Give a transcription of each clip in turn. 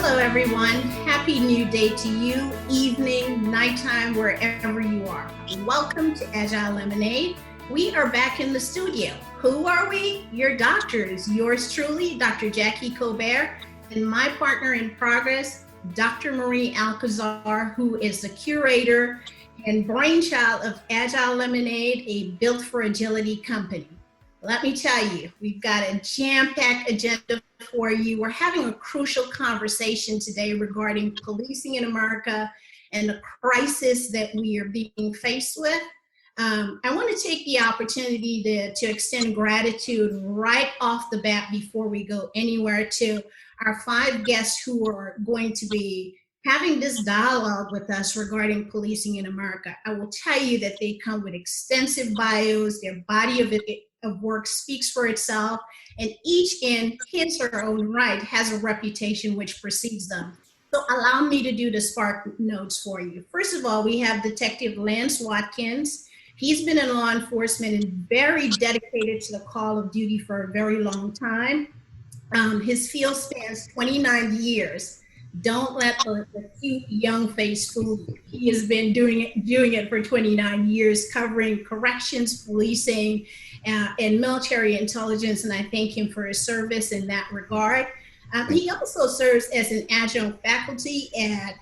Hello, everyone. Happy new day to you, evening, nighttime, wherever you are. Welcome to Agile Lemonade. We are back in the studio. Who are we? Your doctors. Yours truly, Dr. Jacque Colbert, and my partner in progress, Dr. Marie Alcazar, who is the curator and brainchild of Agile Lemonade, a built for agility company. Let me tell you, we've got a jam-packed agenda for you. We're having a crucial conversation today regarding policing in America and the crisis that we are being faced with. I want to take the opportunity to extend gratitude right off the bat before we go anywhere to our 5 guests who are going to be having this dialogue with us regarding policing in America. I will tell you that they come with extensive bios. Their body of work speaks for itself, and each in his or her own right has a reputation which precedes them. So allow me to do the spark notes for you. First of all, we have Detective Lance Watkins. He's been in law enforcement and very dedicated to the call of duty for a very long time. His field spans 29 years. Don't let the cute young face fool you. He has been doing it for 29 years, covering corrections, policing, and military intelligence, and I thank him for his service in that regard. He also serves as an adjunct faculty at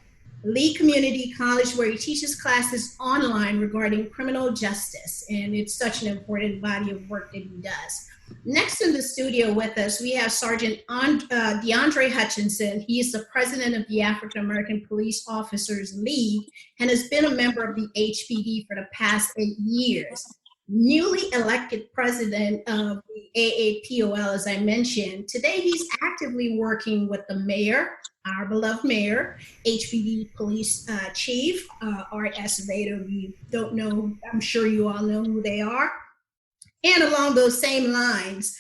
Lee Community College, where he teaches classes online regarding criminal justice, and it's such an important body of work that he does. Next in the studio with us, we have Sergeant DeAndre Hutchison. He is the president of the African American Police Officers League and has been a member of the HPD for the past 8 years. Newly elected president of the AAPOL, as I mentioned. Today he's actively working with the mayor, our beloved mayor, HPD Police Chief, Art Acevedo. If you don't know, I'm sure you all know who they are. And along those same lines,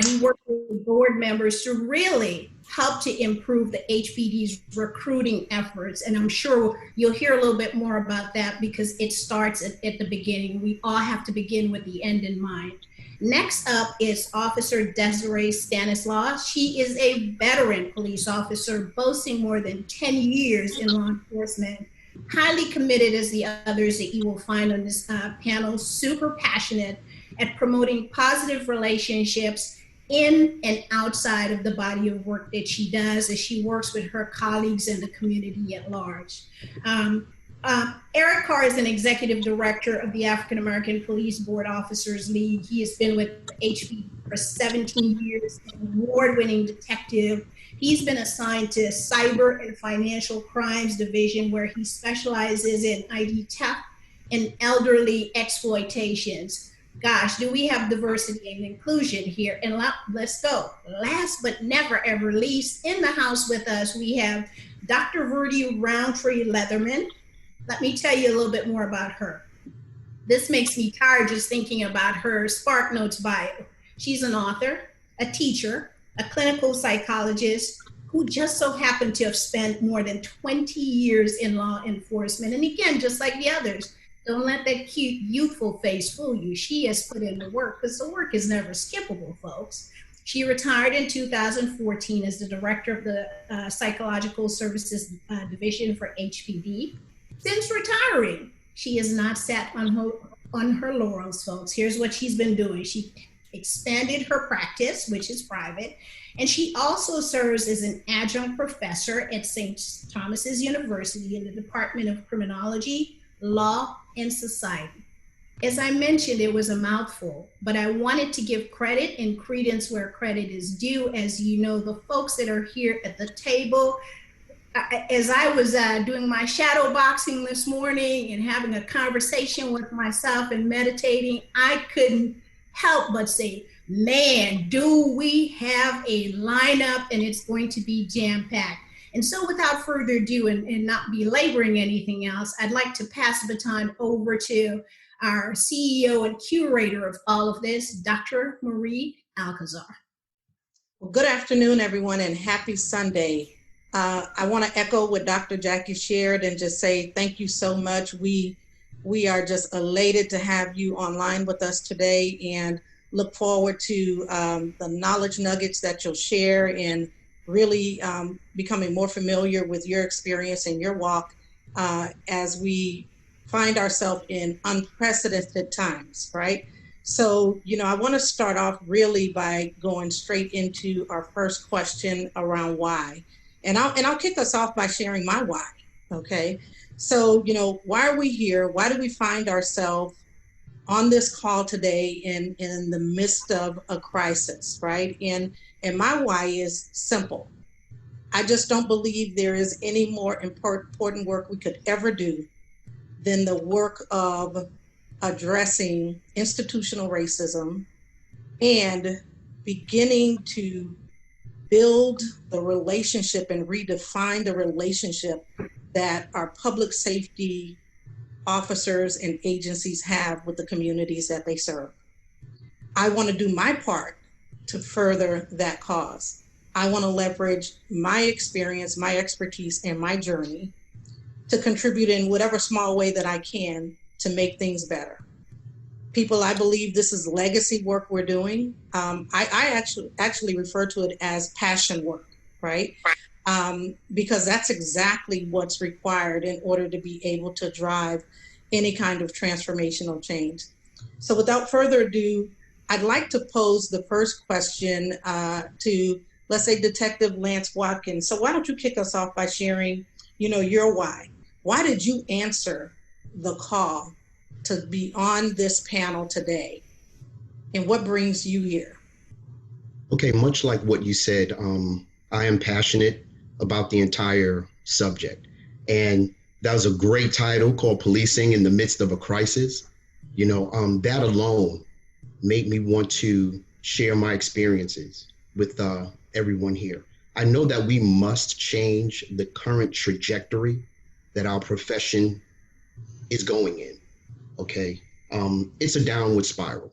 he worked with board members to really help to improve the HPD's recruiting efforts. And I'm sure you'll hear a little bit more about that because it starts at the beginning. We all have to begin with the end in mind. Next up is Officer Desiree Stanislas. She is a veteran police officer boasting more than 10 years in law enforcement. Highly committed as the others that you will find on this panel, super passionate at promoting positive relationships in and outside of the body of work that she does as she works with her colleagues in the community at large. Eric Carr is an executive director of the African American Police Board Officers League. He has been with HPD for 17 years, an award-winning detective. He's been assigned to Cyber and Financial Crimes Division, where he specializes in ID theft and elderly exploitations. Gosh, do we have diversity and inclusion here? And let's go. Last but never ever least, in the house with us, we have Dr. Verdi Lethermon. Let me tell you a little bit more about her. This makes me tired just thinking about her Spark Notes bio. She's an author, a teacher, a clinical psychologist who just so happened to have spent more than 20 years in law enforcement. And again, just like the others, don't let that cute, youthful face fool you. She has put in the work because the work is never skippable, folks. She retired in 2014 as the director of the Psychological Services Division for HPD. Since retiring, she has not sat on her laurels, folks. Here's what she's been doing. She expanded her practice, which is private, and she also serves as an adjunct professor at St. Thomas's University in the Department of Criminology, Law, and Society. As I mentioned, it was a mouthful, but I wanted to give credit and credence where credit is due. As you know, the folks that are here at the table, as I was doing my shadow boxing this morning and having a conversation with myself and meditating, I couldn't help but say, man, do we have a lineup, and it's going to be jam-packed. And so without further ado and not belaboring anything else, I'd like to pass the baton over to our CEO and curator of all of this, Dr. Marie Alcazar. Well, good afternoon, everyone, and happy Sunday. I want to echo what Dr. Jacque shared and just say thank you so much. We are just elated to have you online with us today and look forward to the knowledge nuggets that you'll share and really becoming more familiar with your experience and your walk as we find ourselves in unprecedented times, right? So, I want to start off really by going straight into our first question around why. And I'll kick us off by sharing my why, okay? So, why are we here? Why do we find ourselves on this call today in the midst of a crisis, right? And my why is simple. I just don't believe there is any more important work we could ever do than the work of addressing institutional racism and beginning to build the relationship and redefine the relationship that our public safety officers and agencies have with the communities that they serve. I want to do my part to further that cause. I want to leverage my experience, my expertise, and my journey to contribute in whatever small way that I can to make things better. People, I believe this is legacy work we're doing. I actually refer to it as passion work, right? Because that's exactly what's required in order to be able to drive any kind of transformational change. So without further ado, I'd like to pose the first question to, let's say, Detective Lance Watkins. So why don't you kick us off by sharing, your why? Why did you answer the call to be on this panel today? And what brings you here? Okay, much like what you said, I am passionate about the entire subject. And that was a great title called Policing in the Midst of a Crisis. That alone made me want to share my experiences with everyone here. I know that we must change the current trajectory that our profession is going in, okay? It's a downward spiral.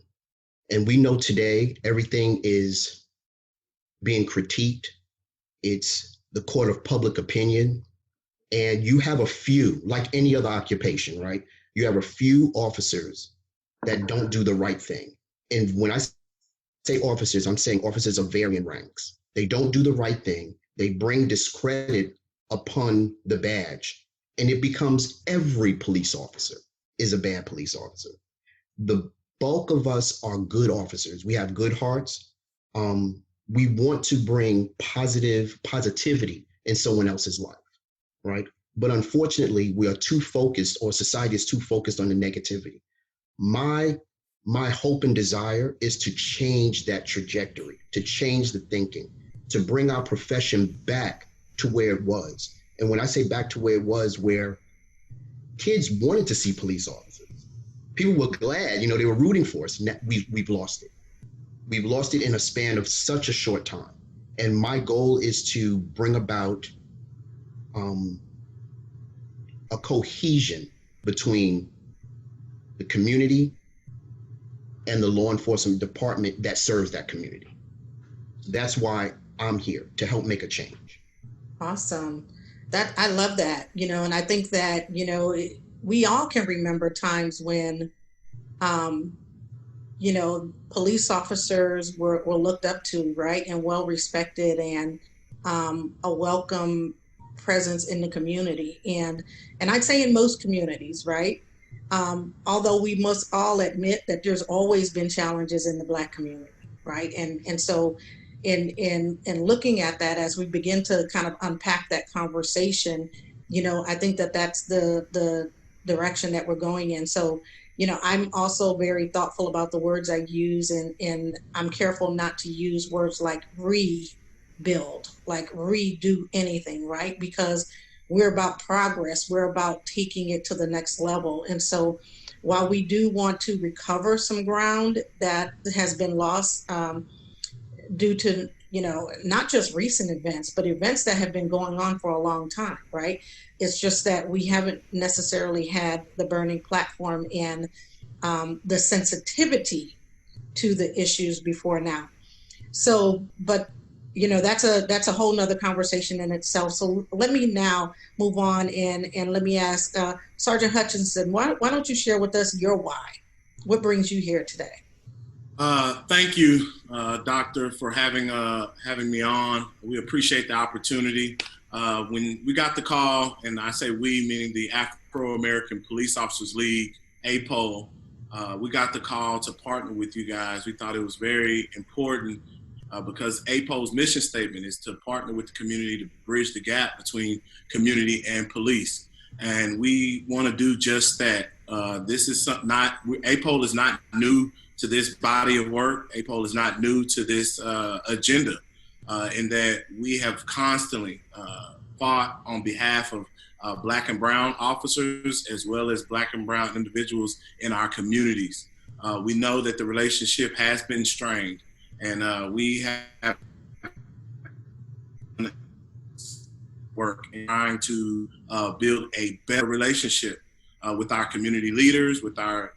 And we know today everything is being critiqued. It's the court of public opinion. And you have a few, like any other occupation, right? You have a few officers that don't do the right thing. And when I say officers, I'm saying officers of varying ranks. They don't do the right thing. They bring discredit upon the badge. And it becomes every police officer is a bad police officer. The bulk of us are good officers. We have good hearts. We want to bring positivity in someone else's life, right? But unfortunately, we are too focused, or society is too focused on the negativity. My hope and desire is to change that trajectory, to change the thinking, to bring our profession back to where it was. And when I say back to where it was, where kids wanted to see police officers, people were glad, they were rooting for us. We've lost it. We've lost it in a span of such a short time. And my goal is to bring about a cohesion between the community and the law enforcement department that serves that community. That's why I'm here, to help make a change. Awesome. I love that, and I think that, we all can remember times when, police officers were looked up to, right, and well respected, and a welcome presence in the community. And I'd say in most communities, right? Although we must all admit that there's always been challenges in the Black community, right? And so in looking at that, as we begin to kind of unpack that conversation, I think that that's the direction that we're going in. So, I'm also very thoughtful about the words I use, and I'm careful not to use words like rebuild, like redo anything, right? Because we're about progress. We're about taking it to the next level. And so while we do want to recover some ground that has been lost due to, not just recent events, but events that have been going on for a long time, right? It's just that we haven't necessarily had the burning platform and the sensitivity to the issues before now. So, but that's a whole nother conversation in itself. So let me now move on and let me ask Sergeant Hutchison, why don't you share with us your why? What brings you here today? Thank you, Doctor, for having me on. We appreciate the opportunity. When we got the call, and I say we, meaning the Afro-American Police Officers League, AAPOL, we got the call to partner with you guys. We thought it was very important because AAPOL's mission statement is to partner with the community to bridge the gap between community and police. And we want to do just that. This is AAPOL is not new to this body of work. AAPOL is not new to this agenda, in that we have constantly fought on behalf of Black and brown officers, as well as Black and brown individuals in our communities. We know that the relationship has been strained, and we have work in trying to build a better relationship with our community leaders, with our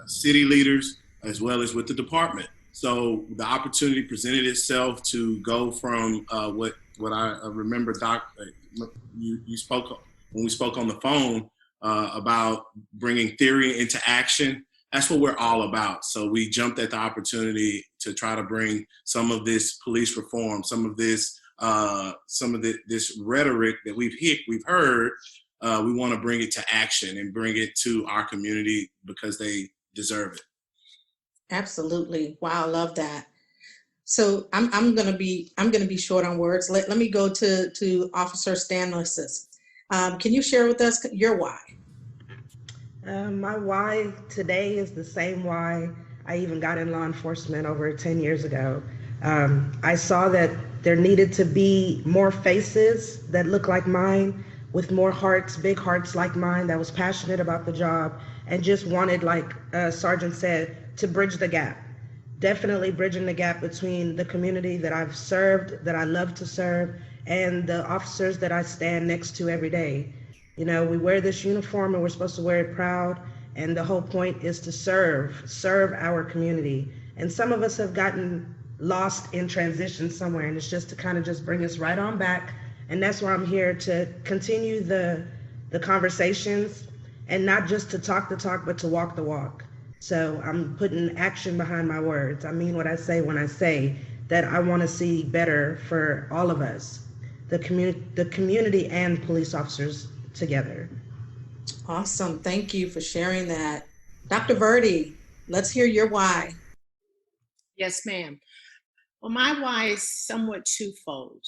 city leaders, as well as with the department. So the opportunity presented itself to go from what I remember, Doc, you spoke when we spoke on the phone about bringing theory into action. That's what we're all about. So we jumped at the opportunity to try to bring some of this police reform, some of this rhetoric that we've heard. We want to bring it to action and bring it to our community because they deserve it. Absolutely. Wow, I love that. So I'm gonna be short on words. Let me go to Officer Stanislas. Can you share with us your why? My why today is the same why I even got in law enforcement over 10 years ago. I saw that there needed to be more faces that look like mine, with more hearts, big hearts like mine, that was passionate about the job and just wanted, like Sergeant said, to bridge the gap. Definitely bridging the gap between the community that I've served, that I love to serve, and the officers that I stand next to every day. You know, we wear this uniform and we're supposed to wear it proud, and the whole point is to serve our community. And some of us have gotten lost in transition somewhere, and it's just to kind of just bring us right on back. And that's why I'm here, to continue the conversations, and not just to talk the talk, but to walk the walk. So I'm putting action behind my words. I mean what I say when I say that I want to see better for all of us, the community and police officers together. Awesome. Thank you for sharing that. Dr. Verdi, let's hear your why. Yes, ma'am. Well, my why is somewhat twofold.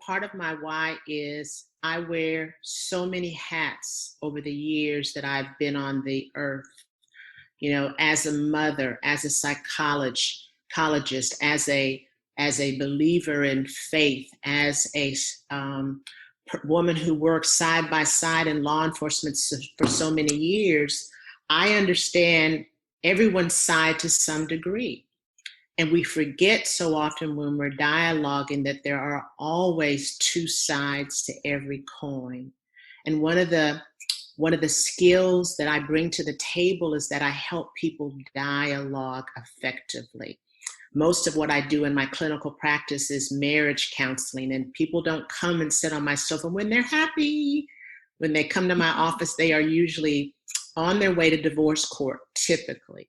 Part of my why is I wear so many hats over the years that I've been on the earth. You know, as a mother, as a psychologist, as a believer in faith, as a woman who worked side by side in law enforcement for so many years, I understand everyone's side to some degree. And we forget so often when we're dialoguing that there are always two sides to every coin. And one of the skills that I bring to the table is that I help people dialogue effectively. Most of what I do in my clinical practice is marriage counseling, and people don't come and sit on my sofa when they're happy. When they come to my office, they are usually on their way to divorce court, typically.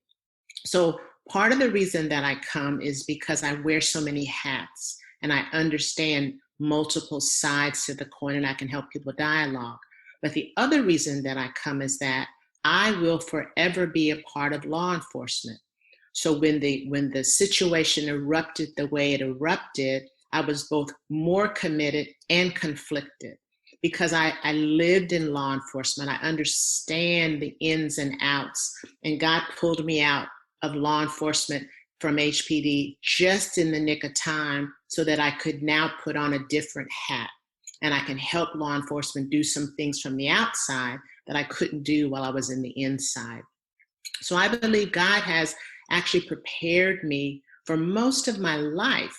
So part of the reason that I come is because I wear so many hats and I understand multiple sides to the coin, and I can help people dialogue. But the other reason that I come is that I will forever be a part of law enforcement. So when the situation erupted the way it erupted, I was both more committed and conflicted, because I lived in law enforcement. I understand the ins and outs, and God pulled me out of law enforcement from HPD just in the nick of time so that I could now put on a different hat. And I can help law enforcement do some things from the outside that I couldn't do while I was in the inside. So I believe God has actually prepared me for most of my life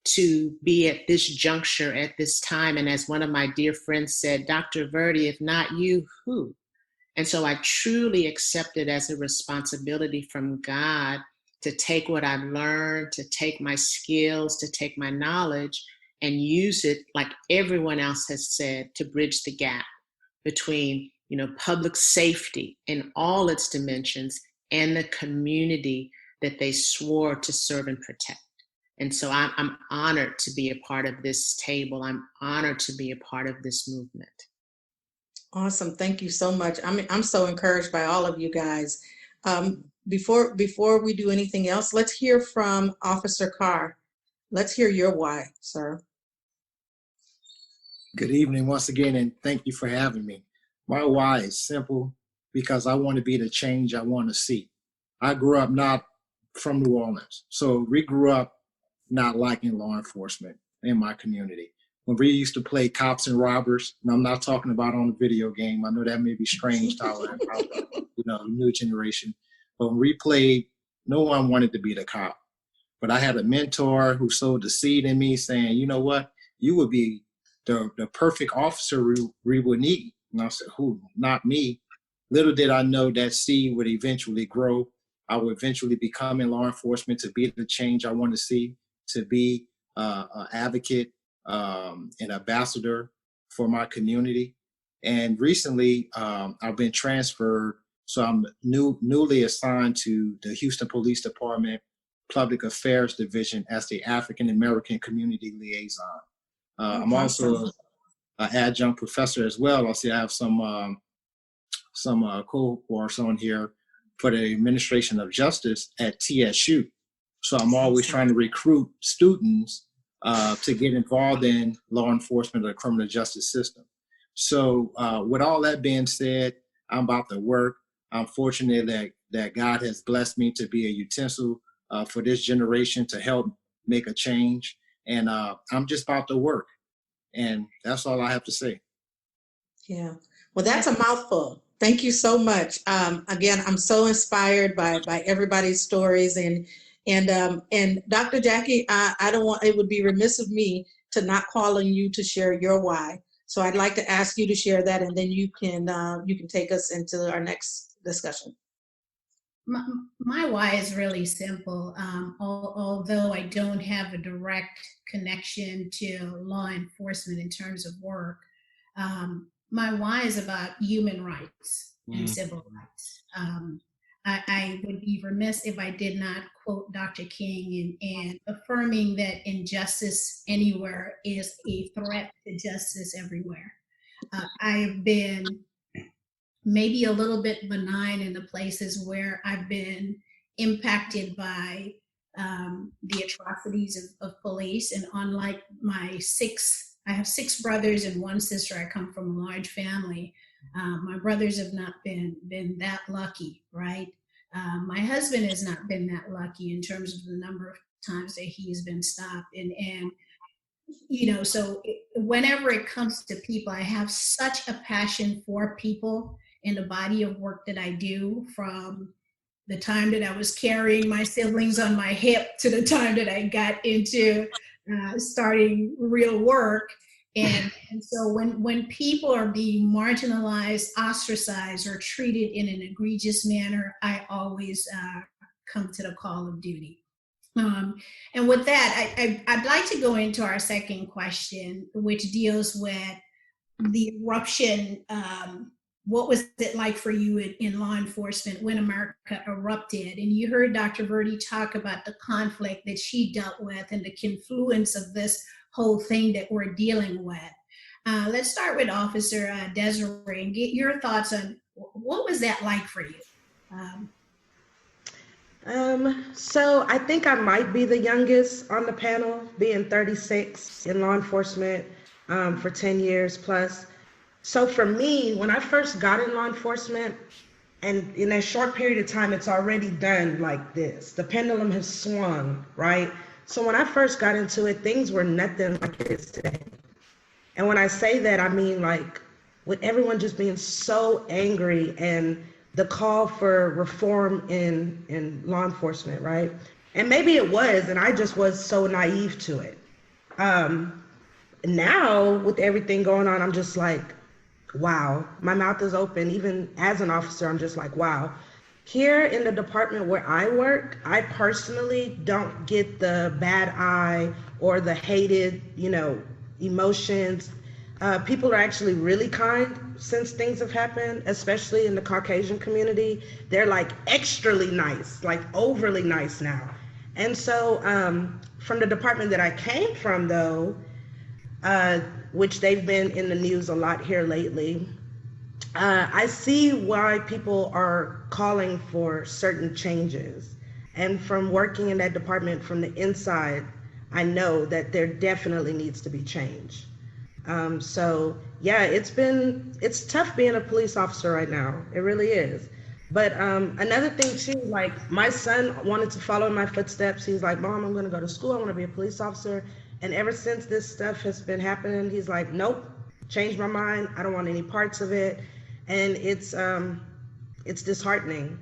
to be at this juncture at this time. And as one of my dear friends said, Dr. Verdi, if not you, who? And so I truly accept it as a responsibility from God to take what I've learned, to take my skills, to take my knowledge, and use it, like everyone else has said, to bridge the gap between, public safety in all its dimensions and the community that they swore to serve and protect. And so I'm honored to be a part of this table. I'm honored to be a part of this movement. Awesome. Thank you so much. I'm so encouraged by all of you guys. Before we do anything else, let's hear from Officer Carr. Let's hear your why, sir. Good evening once again, and thank you for having me. My why is simple, because I want to be the change I want to see. I grew up not from New Orleans, so we grew up not liking law enforcement in my community. When we used to play cops and robbers, and I'm not talking about on a video game, I know that may be strange to our new generation, but when we played, no one wanted to be the cop. But I had a mentor who sowed the seed in me saying, you know what, you would be the perfect officer we would need. And I said, who? Not me. Little did I know that seed would eventually grow. I would eventually become in law enforcement to be the change I want to see, to be an advocate, an ambassador for my community. And recently, I've been transferred, so I'm newly assigned to the Houston Police Department Public Affairs Division as the African American Community Liaison. I'm also an adjunct professor as well. I see I have some cohorts on here for the Administration of Justice at TSU. So I'm always trying to recruit students to get involved in law enforcement or the criminal justice system. So with all that being said, I'm about to work. I'm fortunate that God has blessed me to be a utensil for this generation to help make a change. And I'm just about to work. And that's all I have to say. Yeah, well, that's a mouthful. Thank you so much. Again, I'm so inspired by everybody's stories, and Dr. Jacque, it would be remiss of me to not call on you to share your why. So I'd like to ask you to share that, and then you can take us into our next discussion. My why is really simple. Although I don't have a direct connection to law enforcement in terms of work, my why is about human rights and civil rights. I would be remiss if I did not quote Dr. King and affirming that injustice anywhere is a threat to justice everywhere. I have been maybe a little bit benign in the places where I've been impacted by the atrocities of police. And unlike I have 6 brothers and 1 sister. I come from a large family. My brothers have not been that lucky, right? My husband has not been that lucky in terms of the number of times that he's been stopped. And so whenever it comes to people, I have such a passion for people in the body of work that I do, from the time that I was carrying my siblings on my hip to the time that I got into starting real work. And so when people are being marginalized, ostracized, or treated in an egregious manner, I always come to the call of duty. And with that, I'd like to go into our second question, which deals with the eruption. What was it like for you in law enforcement when America erupted? And you heard Dr. Verdi talk about the conflict that she dealt with and the confluence of this whole thing that we're dealing with. Let's start with Officer Desiree and get your thoughts on what was that like for you? So I think I might be the youngest on the panel, being 36 in law enforcement for 10 years plus. So for me, when I first got in law enforcement, and in a short period of time, it's already done like this. The pendulum has swung, right? So when I first got into it, things were nothing like it is today. And when I say that, I mean like with everyone just being so angry and the call for reform in law enforcement, right? And maybe it was, and I just was so naive to it. Now with everything going on, I'm just like, wow, my mouth is open. Even as an officer, I'm just like, wow. Here in the department where I work, I personally don't get the bad eye or the hated, emotions. People are actually really kind since things have happened, especially in the Caucasian community. They're like extrally nice, like overly nice now. And so from the department that I came from, though, which they've been in the news a lot here lately, I see why people are calling for certain changes. And from working in that department from the inside, I know that there definitely needs to be change. So yeah, it's tough being a police officer right now. It really is. But another thing too, like my son wanted to follow in my footsteps. He's like, Mom, I'm gonna go to school. I wanna be a police officer. And ever since this stuff has been happening, he's like, nope, changed my mind. I don't want any parts of it. And it's disheartening.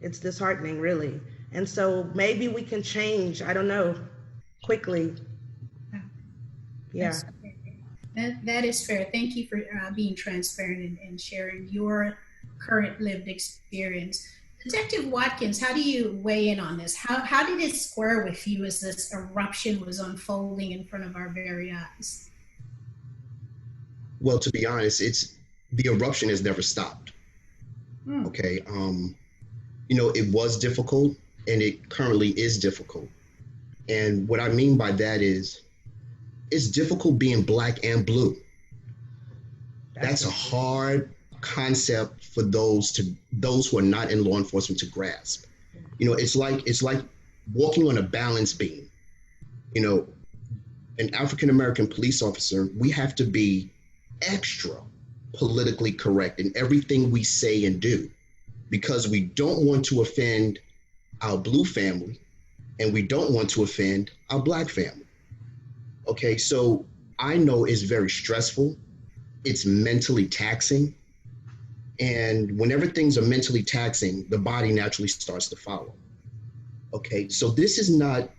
It's disheartening, really. And so maybe we can change, I don't know, quickly. Yeah. That is fair. Thank you for being transparent and sharing your current lived experience. Detective Watkins, how do you weigh in on this? How did it square with you as this eruption was unfolding in front of our very eyes? Well, to be honest, the eruption has never stopped. Okay. It was difficult and it currently is difficult. And what I mean by that is it's difficult being Black and blue. That's a hard concept for those who are not in law enforcement to grasp. It's like walking on a balance beam. An African American police officer, we have to be extra politically correct in everything we say and do, because we don't want to offend our blue family and we don't want to offend our Black family. Okay, so I know it's very stressful. It's mentally taxing. And whenever things are mentally taxing, the body naturally starts to follow. Okay, so this is not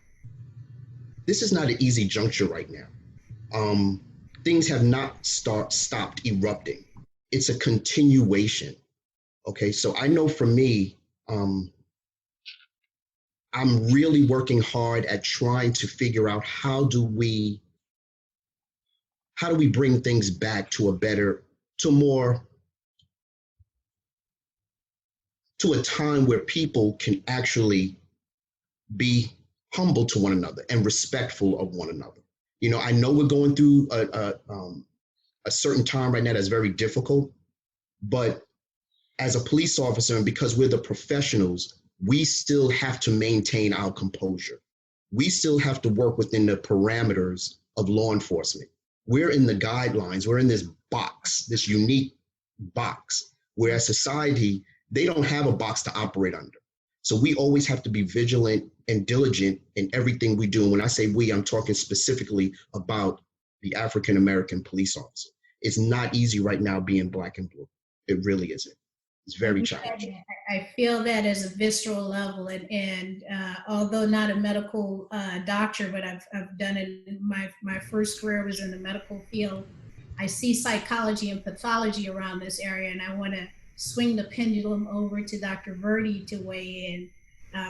an easy juncture right now. Things have not stopped erupting. It's a continuation. Okay, so I know for me, I'm really working hard at trying to figure out how do we bring things back to a time where people can actually be humble to one another and respectful of one another. I know we're going through a certain time right now that's very difficult, but as a police officer, and because we're the professionals, we still have to maintain our composure. We still have to work within the parameters of law enforcement. We're in the guidelines. We're in this box, this unique box, where as society, they don't have a box to operate under. So we always have to be vigilant and diligent in everything we do. And when I say we, I'm talking specifically about the African American police officer. It's not easy right now being Black and blue. It really isn't. It's very challenging. I feel that as a visceral level, and although not a medical doctor, but I've done it. My first career was in the medical field. I see psychology and pathology around this area, and I want to swing the pendulum over to Dr. Verdi to weigh in,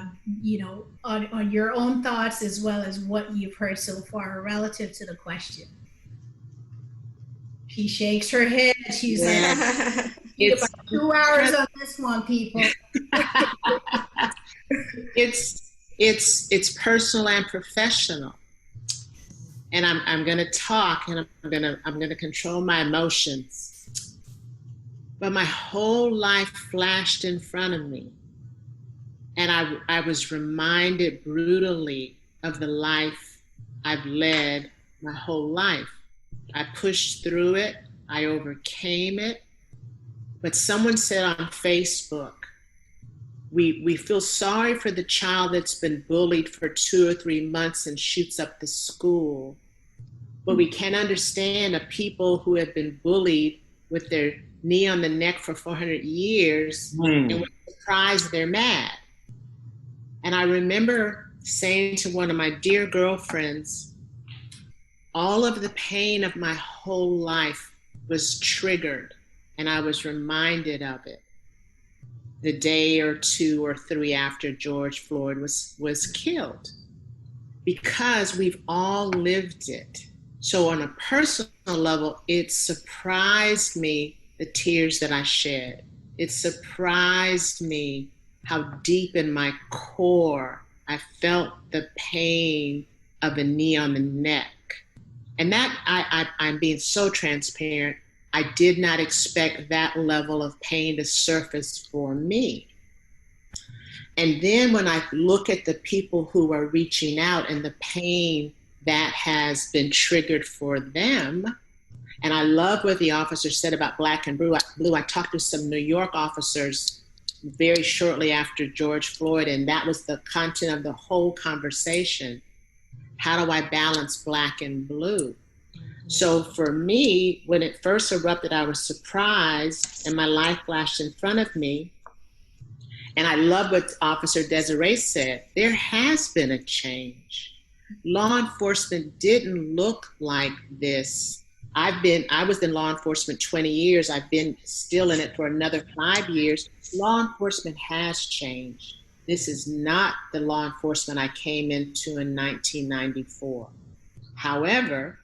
on your own thoughts as well as what you've heard so far relative to the question. She shakes her head. She's like, it's about 2 hours on this one, people. It's personal and professional, and I'm going to talk, and I'm going to control my emotions. But my whole life flashed in front of me, and I was reminded brutally of the life I've led my whole life. I pushed through it. I overcame it. But someone said on Facebook, we feel sorry for the child that's been bullied for 2 or 3 months and shoots up the school. But we can't understand the people who have been bullied with their knee on the neck for 400 years and we're surprised they're mad. And I remember saying to one of my dear girlfriends, all of the pain of my whole life was triggered, and I was reminded of it the day or 2 or 3 after George Floyd was killed, because we've all lived it. So on a personal level, it surprised me the tears that I shed. It surprised me how deep in my core I felt the pain of a knee on the neck. And that, I'm being so transparent, I did not expect that level of pain to surface for me. And then when I look at the people who are reaching out and the pain that has been triggered for them, and I love what the officer said about Black and Blue. I talked to some New York officers very shortly after George Floyd, and that was the content of the whole conversation. How do I balance Black and Blue? So for me, when it first erupted, I was surprised and my life flashed in front of me. And I love what Officer Desiree said. There has been a change. Law enforcement didn't look like this. I was in law enforcement 20 years. I've been still in it for another 5 years. Law enforcement has changed. This is not the law enforcement I came into in 1994. However,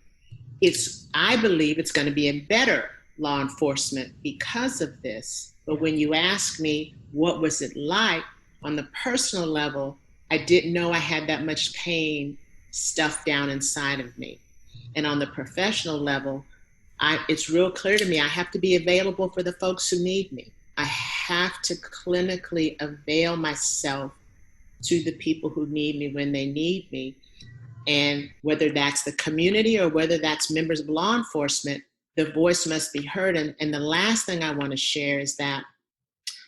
I believe it's going to be a better law enforcement because of this. But when you ask me, what was it like on the personal level, I didn't know I had that much pain stuffed down inside of me. And on the professional level, it's real clear to me, I have to be available for the folks who need me. I have to clinically avail myself to the people who need me when they need me. And whether that's the community or whether that's members of law enforcement, the voice must be heard. And the last thing I want to share is that,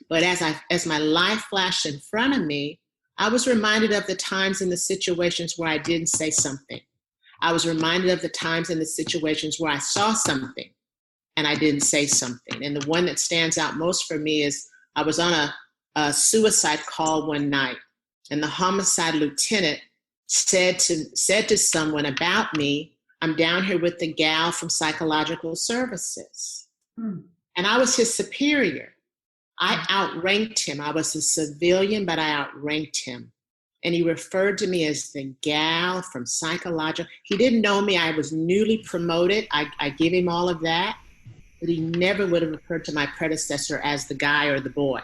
but as my life flashed in front of me, I was reminded of the times and the situations where I didn't say something. I was reminded of the times and the situations where I saw something and I didn't say something. And the one that stands out most for me is I was on a suicide call one night, and the homicide lieutenant said to someone about me, I'm down here with the gal from psychological services. And I was his superior. I outranked him. I was a civilian, but I outranked him. And he referred to me as the gal from psychological. He didn't know me. I was newly promoted. I give him all of that. But he never would have referred to my predecessor as the guy or the boy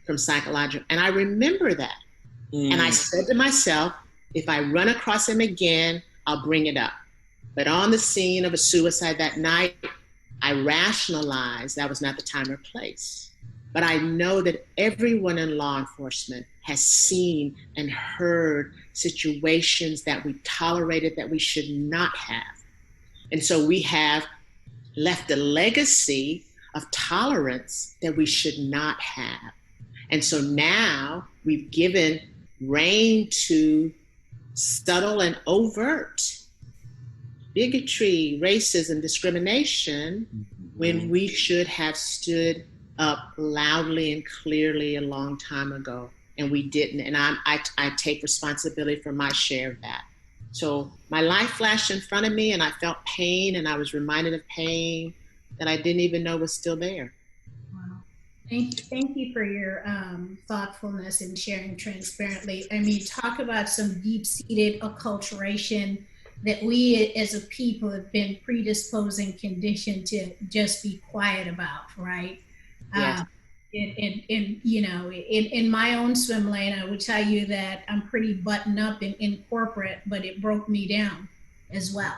from psychological. And I remember that. And I said to myself, if I run across him again, I'll bring it up. But on the scene of a suicide that night, I rationalized that was not the time or place. But I know that everyone in law enforcement has seen and heard situations that we tolerated that we should not have. And so we have left a legacy of tolerance that we should not have. And so now we've given rein to subtle and overt bigotry, racism, discrimination, when we should have stood up loudly and clearly a long time ago, and we didn't. And I take responsibility for my share of that. So my life flashed in front of me, and I felt pain, and I was reminded of pain that I didn't even know was still there. Wow. Thank you for your thoughtfulness and sharing transparently. I mean, talk about some deep-seated acculturation that we as a people have been predisposed and conditioned to just be quiet about, right? Yes. In my own swim lane, I would tell you that I'm pretty buttoned up in corporate, but it broke me down as well.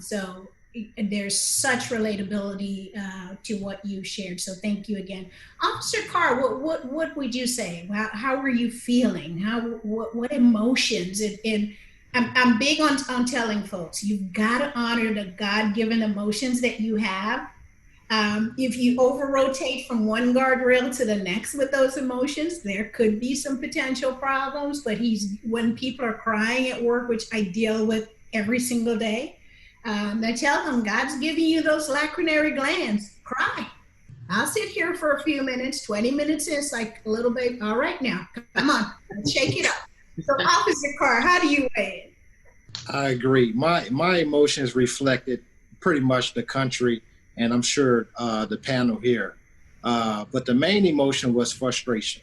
So there's such relatability to what you shared. So thank you again. Officer Carr, what would you say? How were you feeling? What emotions? And I'm big on telling folks, you've got to honor the God-given emotions that you have. If you over-rotate from one guardrail to the next with those emotions, there could be some potential problems. But when people are crying at work, which I deal with every single day, I tell them, God's giving you those lacrimary glands. Cry. I'll sit here for a few minutes, 20 minutes in, it's like a little bit, all right now, come on, let's shake it up. So Officer Carr, how do you weigh it? I agree. My emotions reflected pretty much the country, and I'm sure the panel here. But the main emotion was frustration,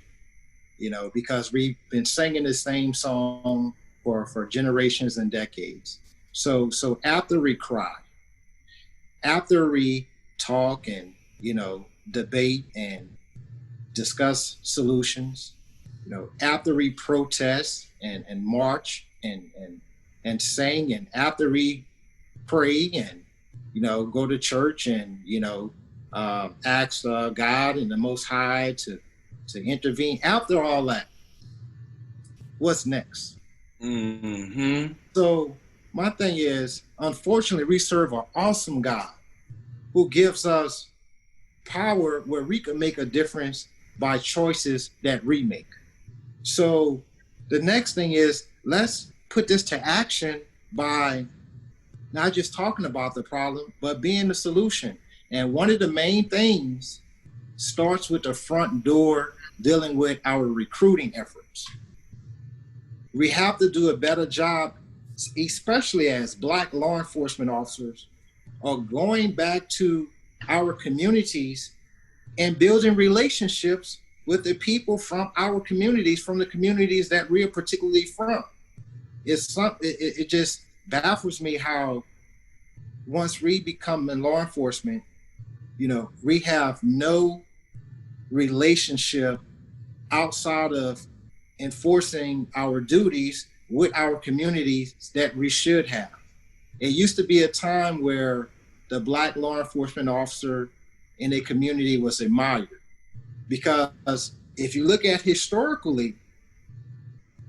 because we've been singing the same song for generations and decades. So after we cry, after we talk and, debate and discuss solutions, after we protest and march and sing, and after we pray and, go to church and, ask God and the Most High to intervene, after all that, what's next? Mm-hmm. So my thing is, unfortunately, we serve an awesome God who gives us power where we can make a difference by choices that we make. So the next thing is, let's put this to action by not just talking about the problem, but being the solution. And one of the main things starts with the front door, dealing with our recruiting efforts. We have to do a better job, especially as Black law enforcement officers, of going back to our communities and building relationships with the people from our communities, from the communities that we are particularly from. It just baffles me how once we become in law enforcement, we have no relationship outside of enforcing our duties with our communities that we should have. It used to be a time where the Black law enforcement officer in a community was admired, because if you look at historically,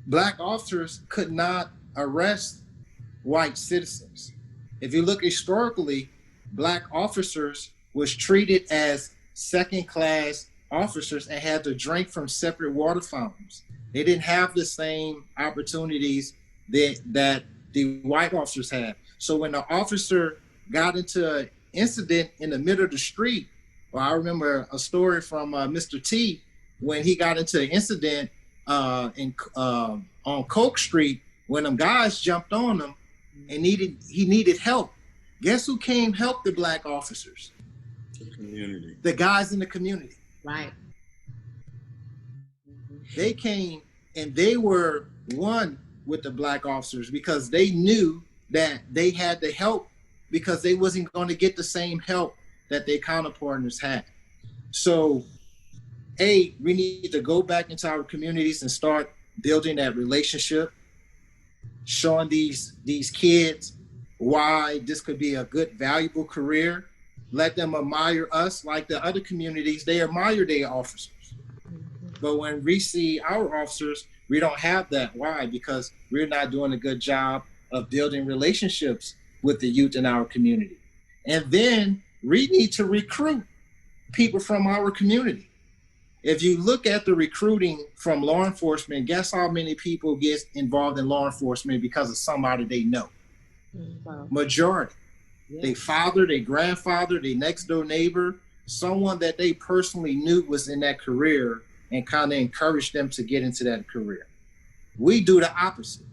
Black officers could not arrest white citizens. If you look historically, Black officers was treated as second-class officers and had to drink from separate water fountains. They didn't have the same opportunities that the white officers had. So when the officer got into an incident in the middle of the street, well, I remember a story from Mr. T when he got into an incident on Coke Street when them guys jumped on him and he needed help. Guess who came help the Black officers? The community. The guys in the community. Right. They came and they were one with the Black officers because they knew that they had the help, because they wasn't going to get the same help that their counterpartners had. So, we need to go back into our communities and start building that relationship, showing these kids why this could be a good, valuable career. Let them admire us like the other communities. They admire their officers. But when we see our officers, we don't have that. Why? Because we're not doing a good job of building relationships with the youth in our community. And then we need to recruit people from our community. If you look at the recruiting from law enforcement, guess how many people get involved in law enforcement because of somebody they know? Wow. Majority. Yeah. Their father, their grandfather, their next door neighbor, someone that they personally knew was in that career and kind of encouraged them to get into that career. We do the opposite.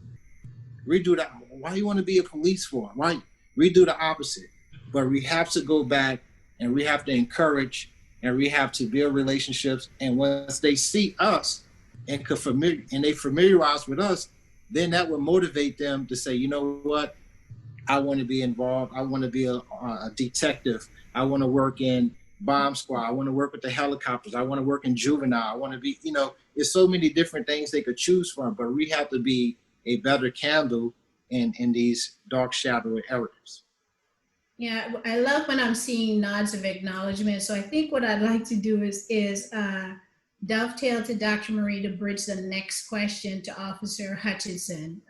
We do that. Why you want to be a police for? Why? We do the opposite. But we have to go back and we have to encourage and we have to build relationships. And once they see us and they familiarize with us, then that will motivate them to say, you know what? I want to be involved. I want to be a detective. I want to work in bomb squad. I want to work with the helicopters. I want to work in juvenile. I want to be, there's so many different things they could choose from, but we have to be a better candle in these dark, shadowy areas. Yeah, I love when I'm seeing nods of acknowledgement. So I think what I'd like to do is dovetail to Dr. Marie to bridge the next question to Officer Hutchison,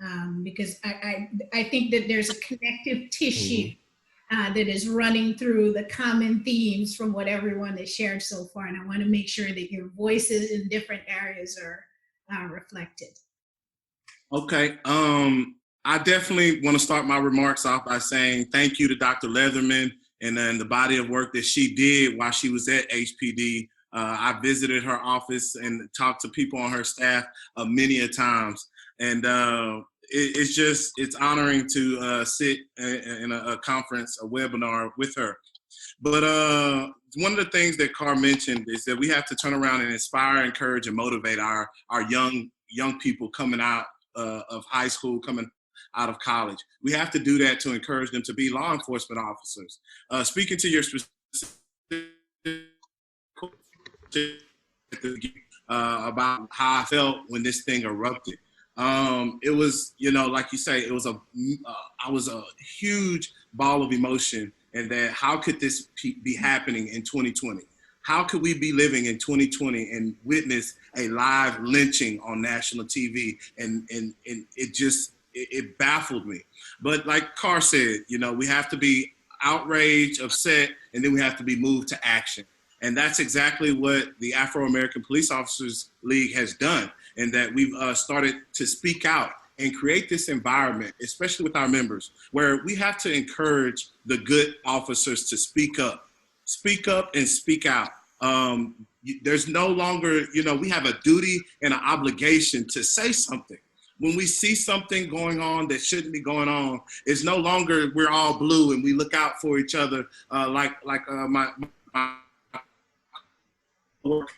because I think that there's a connective tissue that is running through the common themes from what everyone has shared so far. And I want to make sure that your voices in different areas are reflected. Okay. I definitely want to start my remarks off by saying thank you to Dr. Lethermon and then the body of work that she did while she was at HPD. I visited her office and talked to people on her staff many a times. And it's honoring to sit in a conference, a webinar with her. But one of the things that Carr mentioned is that we have to turn around and inspire, encourage, and motivate our young people coming out of high school, coming out of college. We have to do that to encourage them to be law enforcement officers. Speaking to your specific about how I felt when this thing erupted. It was, like you say, I was a huge ball of emotion, and that how could this be happening in 2020? How could we be living in 2020 and witness a live lynching on national TV? And it baffled me. But like Carr said, we have to be outraged, upset, and then we have to be moved to action. And that's exactly what the Afro-American Police Officers League has done, and that we've started to speak out and create this environment, especially with our members, where we have to encourage the good officers to speak up and speak out. There's no longer, we have a duty and an obligation to say something. When we see something going on that shouldn't be going on, it's no longer we're all blue and we look out for each other like my work.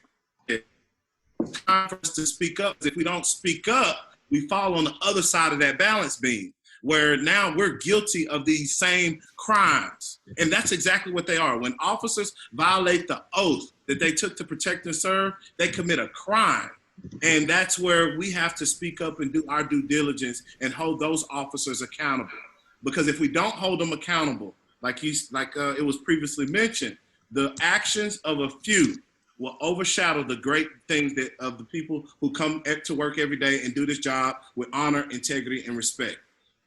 It's time for us to speak up. If we don't speak up, we fall on the other side of that balance beam, where now we're guilty of these same crimes. And that's exactly what they are. When officers violate the oath that they took to protect and serve, they commit a crime. And that's where we have to speak up and do our due diligence and hold those officers accountable. Because if we don't hold them accountable, like it was previously mentioned, the actions of a few will overshadow the great things of the people who come to work every day and do this job with honor, integrity, and respect.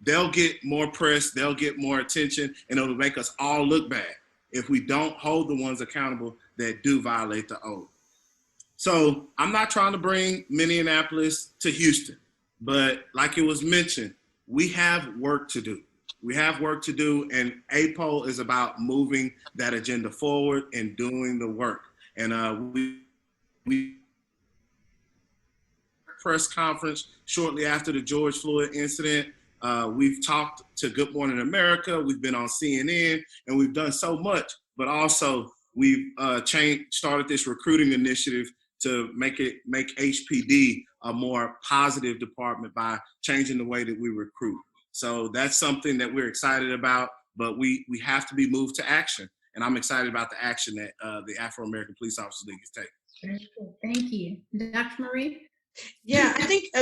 They'll get more press, they'll get more attention, and it'll make us all look bad if we don't hold the ones accountable that do violate the oath. So I'm not trying to bring Minneapolis to Houston, but like it was mentioned, we have work to do. We have work to do, and AAPOL is about moving that agenda forward and doing the work. And we press conference shortly after the George Floyd incident. We've talked to Good Morning America. We've been on CNN, and we've done so much. But also, we've started this recruiting initiative to make HPD a more positive department by changing the way that we recruit. So that's something that we're excited about. But we have to be moved to action. And I'm excited about the action that the Afro-American Police Officers League is taking. Very cool. Thank you. Dr. Marie? Yeah, I think,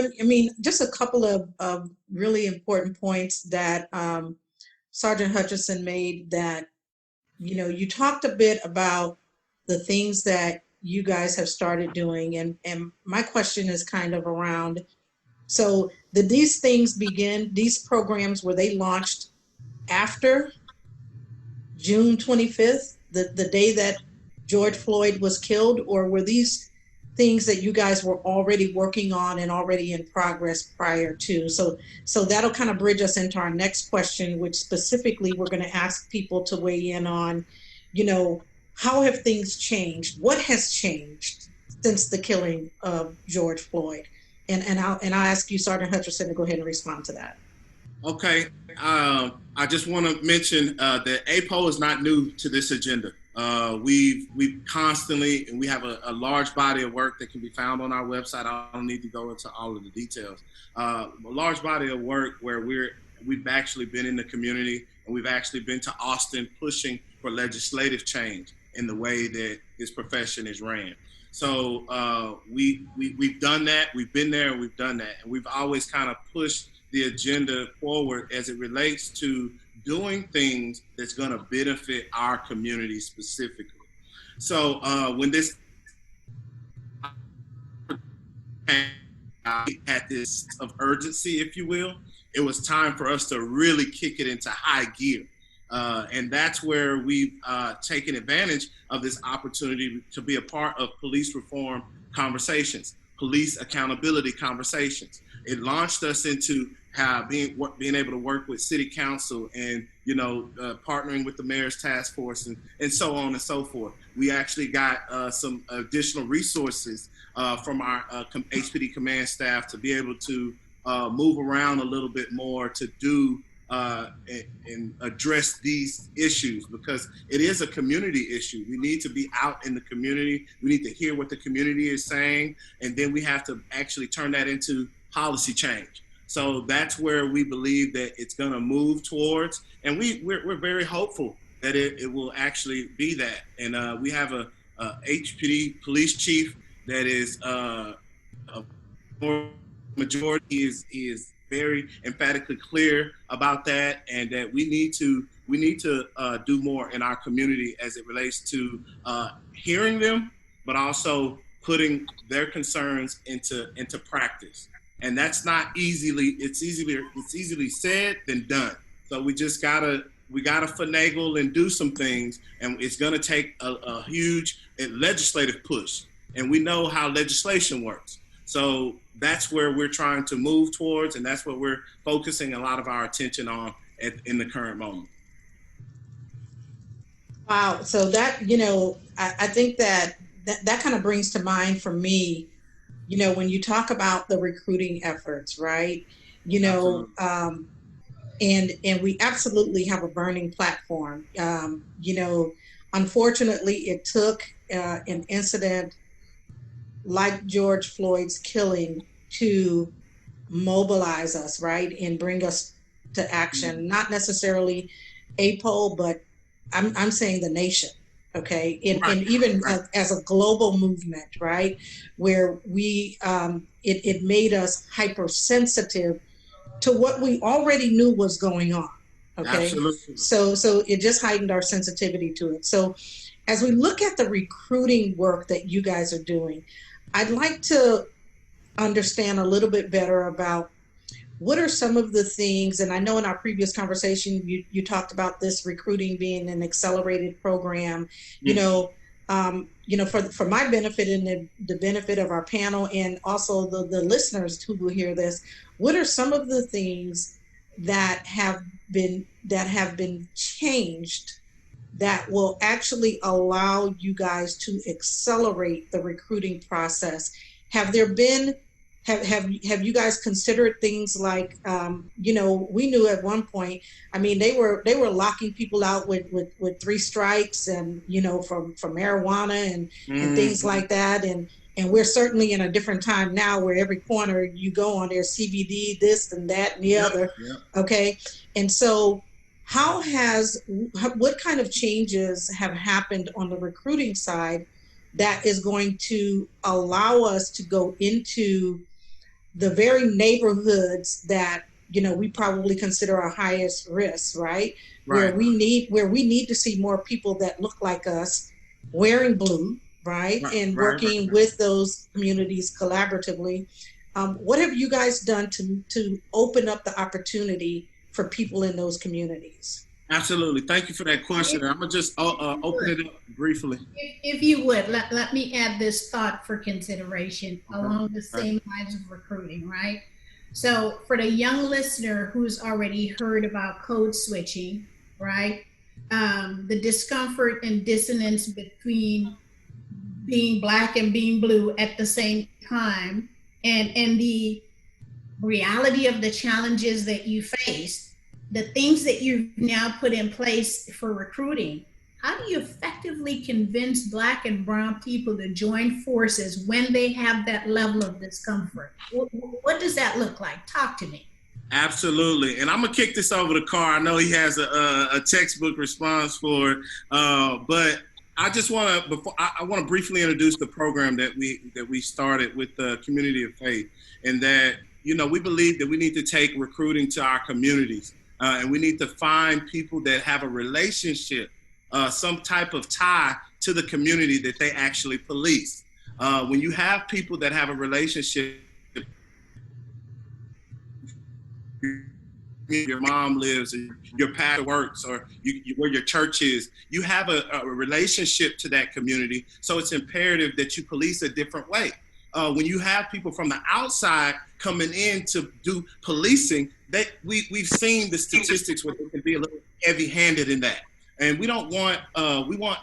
just a couple of really important points that Sergeant Hutchison made that, you talked a bit about the things that you guys have started doing. And my question is kind of around, so did these programs, were they launched after June 25th, the day that George Floyd was killed, or were these things that you guys were already working on and already in progress prior to? So that'll kind of bridge us into our next question, which specifically we're going to ask people to weigh in on, how have things changed? What has changed since the killing of George Floyd? And I'll ask you, Sergeant Hutchison, to go ahead and respond to that. Okay. I just want to mention that AAPOL is not new to this agenda. We've constantly, and we have a large body of work that can be found on our website. I don't need to go into all of the details. A large body of work where we've actually been in the community, and we've actually been to Austin pushing for legislative change in the way that this profession is ran. So we've done that. We've been there and we've done that. And we've always kind of pushed the agenda forward as it relates to doing things that's going to benefit our community specifically. So when this had this of urgency, if you will, it was time for us to really kick it into high gear. And that's where we've taken advantage of this opportunity to be a part of police reform conversations, police accountability conversations. It launched us into being able to work with city council and, partnering with the mayor's task force and so on and so forth. We actually got some additional resources from our HPD command staff to be able to move around a little bit more to do and address these issues, because it is a community issue. We need to be out in the community. We need to hear what the community is saying, and then we have to actually turn that into policy change. So that's where we believe that it's going to move towards, and we're very hopeful that it will actually be that. And we have a HPD police chief that is a majority is very emphatically clear about that, and that we need to do more in our community as it relates to hearing them, but also putting their concerns into practice. And that's not it's easily said than done. So we gotta finagle and do some things, and it's gonna take a huge legislative push. And we know how legislation works. So that's where we're trying to move towards, and that's what we're focusing a lot of our attention on in the current moment. Wow. So that, I think that kind of brings to mind for me, when you talk about the recruiting efforts, right? And we absolutely have a burning platform. Unfortunately, it took an incident like George Floyd's killing to mobilize us, right? And bring us to action, not necessarily AAPOL, but I'm saying the nation, okay? And even as a global movement, right? Where it made us hypersensitive to what we already knew was going on, okay? Absolutely. So it just heightened our sensitivity to it. So as we look at the recruiting work that you guys are doing, I'd like to understand a little bit better about what are some of the things, and I know in our previous conversation, you talked about this recruiting being an accelerated program, for my benefit and the benefit of our panel and also the listeners who will hear this, what are some of the things that have been changed that will actually allow you guys to accelerate the recruiting process? Have there been Have you guys considered things like, we knew at one point, they were locking people out with 3 strikes and, from marijuana and things like that. And we're certainly in a different time now where every corner you go on, there's CBD, this and that and the other. Yeah. Okay. And so what kind of changes have happened on the recruiting side that is going to allow us to go into the very neighborhoods that we probably with our highest risk, right? Where we need to see more people that look like us wearing blue, right? And working with those communities collaboratively. What have you guys done to open up the opportunity for people in those communities? Absolutely. Thank you for that question. I'm going to just open it up briefly. If you would, let me add this thought for consideration along the same lines of recruiting, right? So for the young listener who's already heard about code switching, right? The discomfort and dissonance between being Black and being blue at the same time, and the reality of the challenges that you face, the things that you've now put in place for recruiting, how do you effectively convince Black and brown people to join forces when they have that level of discomfort? What does that look like? Talk to me. Absolutely. And I'm going to kick this over to Carr. I know he has a textbook response for it, but I just want to, I want to briefly introduce the program that we started with the Community of Faith, and that, we believe that we need to take recruiting to our communities. And we need to find people that have a relationship, some type of tie to the community that they actually police. When you have people that have a relationship, your mom lives, or your pastor works, or where your church is, you have a relationship to that community. So it's imperative that you police a different way. When you have people from the outside coming in to do policing, we've seen the statistics where they can be a little heavy-handed in that. And we don't want, we want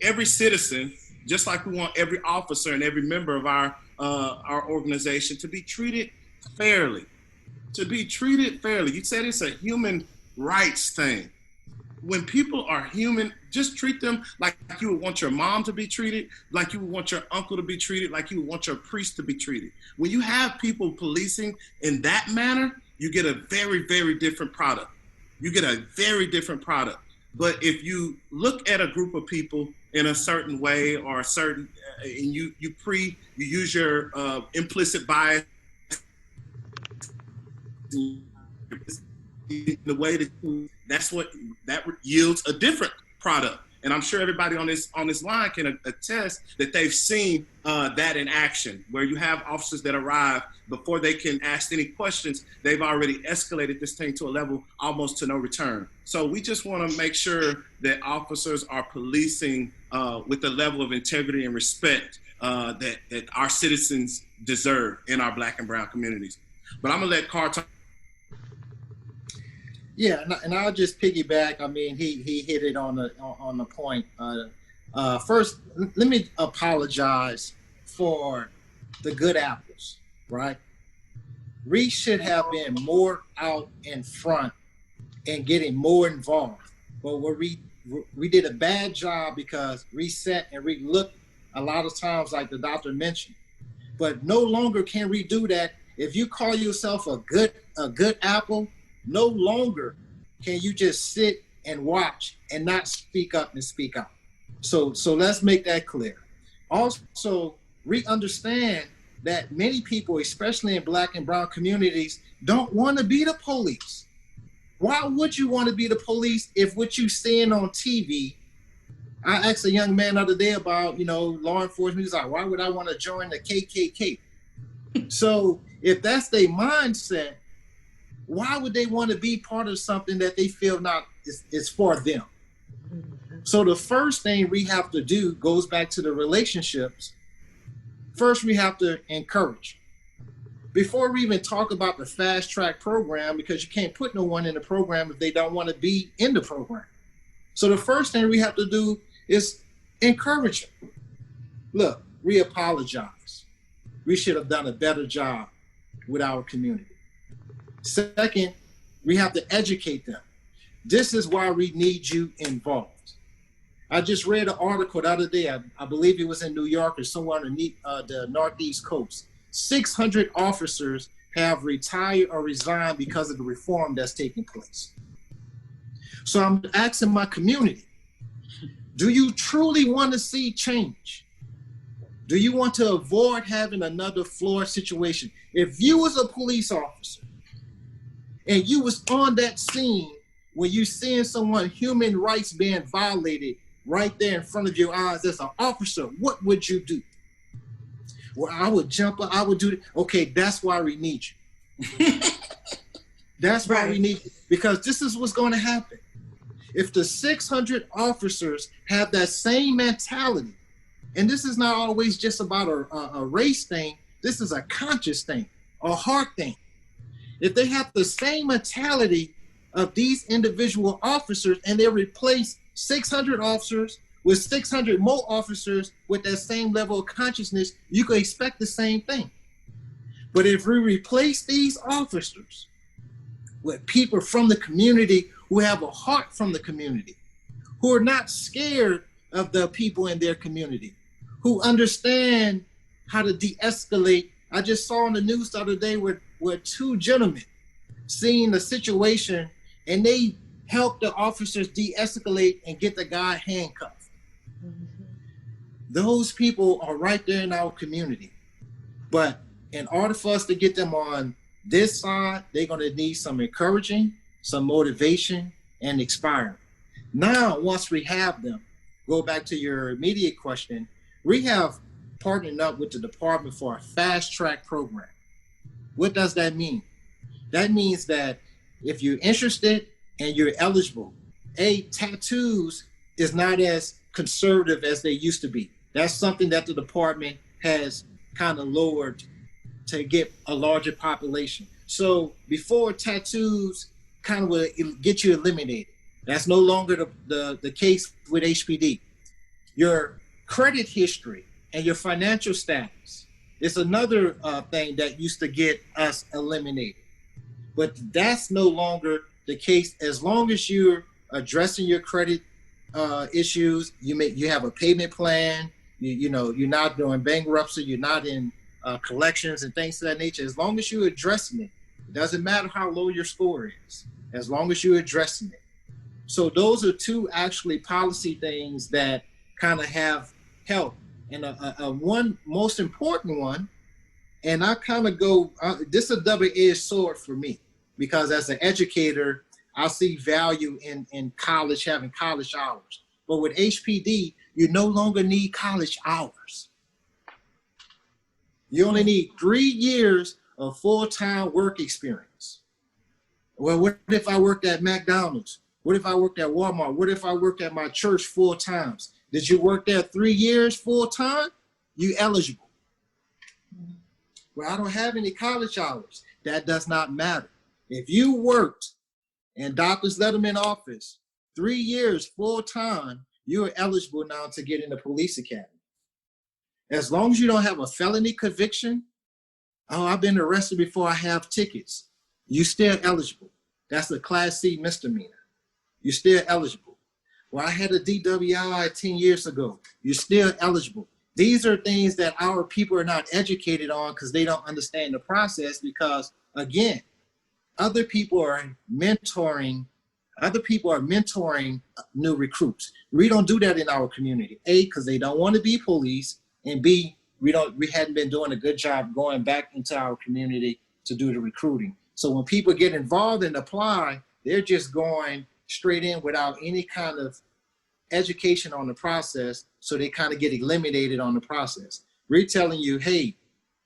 every citizen, just like we want every officer and every member of our organization to be treated fairly. You said it's a human rights thing. When people are human, Just treat them like you would want your mom to be treated, like you would want your uncle to be treated, like you would want your priest to be treated. When you have people policing in that manner, you get a very, very different product. You get a very different product. But if you look at a group of people in a certain way or a certain, and you use your implicit bias in the way that yields a different product. And I'm sure everybody on this line can attest that they've seen that in action, where you have officers that arrive before they can ask any questions. They've already escalated this thing to a level almost to no return. So we just want to make sure that officers are policing with the level of integrity and respect that our citizens deserve in our Black and brown communities. But I'm gonna let Carr talk. Yeah, and I'll just piggyback. I mean, he hit it on the point. First, let me apologize for the good apples, right? We should have been more out in front and getting more involved. But we did a bad job because we sat and we looked a lot of times, like the doctor mentioned. But no longer can we do that. If you call yourself a good apple, no longer can you just sit and watch and not speak up and speak out. So let's make that clear. Also, we understand that many people, especially in Black and brown communities, don't want to be the police. Why would you want to be the police if what you seeing on TV? I asked a young man the other day about, law enforcement. He's like, why would I want to join the KKK? So if that's their mindset, why would they want to be part of something that they feel is for them? So the first thing we have to do goes back to the relationships. First, we have to encourage. Before we even talk about the fast track program, because you can't put no one in the program if they don't want to be in the program. So the first thing we have to do is encourage them. Look, we apologize. We should have done a better job with our community. Second, we have to educate them. This is why we need you involved. I just read an article the other day. I believe it was in New York or somewhere on the Northeast coast. 600 officers have retired or resigned because of the reform that's taking place. So I'm asking my community, do you truly want to see change? Do you want to avoid having another Florida situation? If you was a police officer and you was on that scene when you seeing someone human rights being violated right there in front of your eyes as an officer, what would you do? Well, I would jump up, I would do it. Okay, that's why we need you. That's why we need you. Because this is what's going to happen. If the 600 officers have that same mentality, and this is not always just about a race thing, this is a conscious thing, a heart thing. If they have the same mentality of these individual officers and they replace 600 officers with 600 more officers with that same level of consciousness, you can expect the same thing. But if we replace these officers with people from the community who have a heart from the community, who are not scared of the people in their community, who understand how to de-escalate. I just saw on the news the other day where two gentlemen seeing the situation and they helped the officers de-escalate and get the guy handcuffed. Those people are right there in our community. But in order for us to get them on this side, they're going to need some encouraging, some motivation, and inspiring. Now, once we have them, go back to your immediate question, we have partnered up with the department for a fast track program. What does that mean? That means that if you're interested and you're eligible, tattoos is not as conservative as they used to be. That's something that the department has kind of lowered to get a larger population. So before, tattoos kind of will get you eliminated. That's no longer the case with HPD. Your credit history and your financial status is another thing that used to get us eliminated. But that's no longer the case as long as you're addressing your credit issues. You have a payment plan. You're not doing bankruptcy. You're not in collections and things of that nature. As long as you're addressing it, it doesn't matter how low your score is. As long as you're addressing it. So those are two actually policy things that kind of have helped. And one most important one, and I kind of go, this is a double-edged sword for me, because as an educator, I see value in college, having college hours. But with HPD, you no longer need college hours. You only need 3 years of full-time work experience. Well, what if I worked at McDonald's? What if I worked at Walmart? What if I worked at my church full times? Did you work there 3 years full time? You eligible. Well, I don't have any college hours. That does not matter. If you worked in Dr. Lethermon office 3 years full time, you are eligible now to get in the police academy. As long as you don't have a felony conviction, oh, I've been arrested before I have tickets, you're still eligible. That's a Class C misdemeanor. You're still eligible. Well, I had a DWI 10 years ago. You're still eligible. These are things that our people are not educated on because they don't understand the process, because, again, other people are mentoring new recruits. We don't do that in our community. A, because they don't want to be police, and B, we hadn't been doing a good job going back into our community to do the recruiting. So when people get involved and apply, they're just going straight in without any kind of education on the process, so they kind of get eliminated on the process. We're telling you, hey,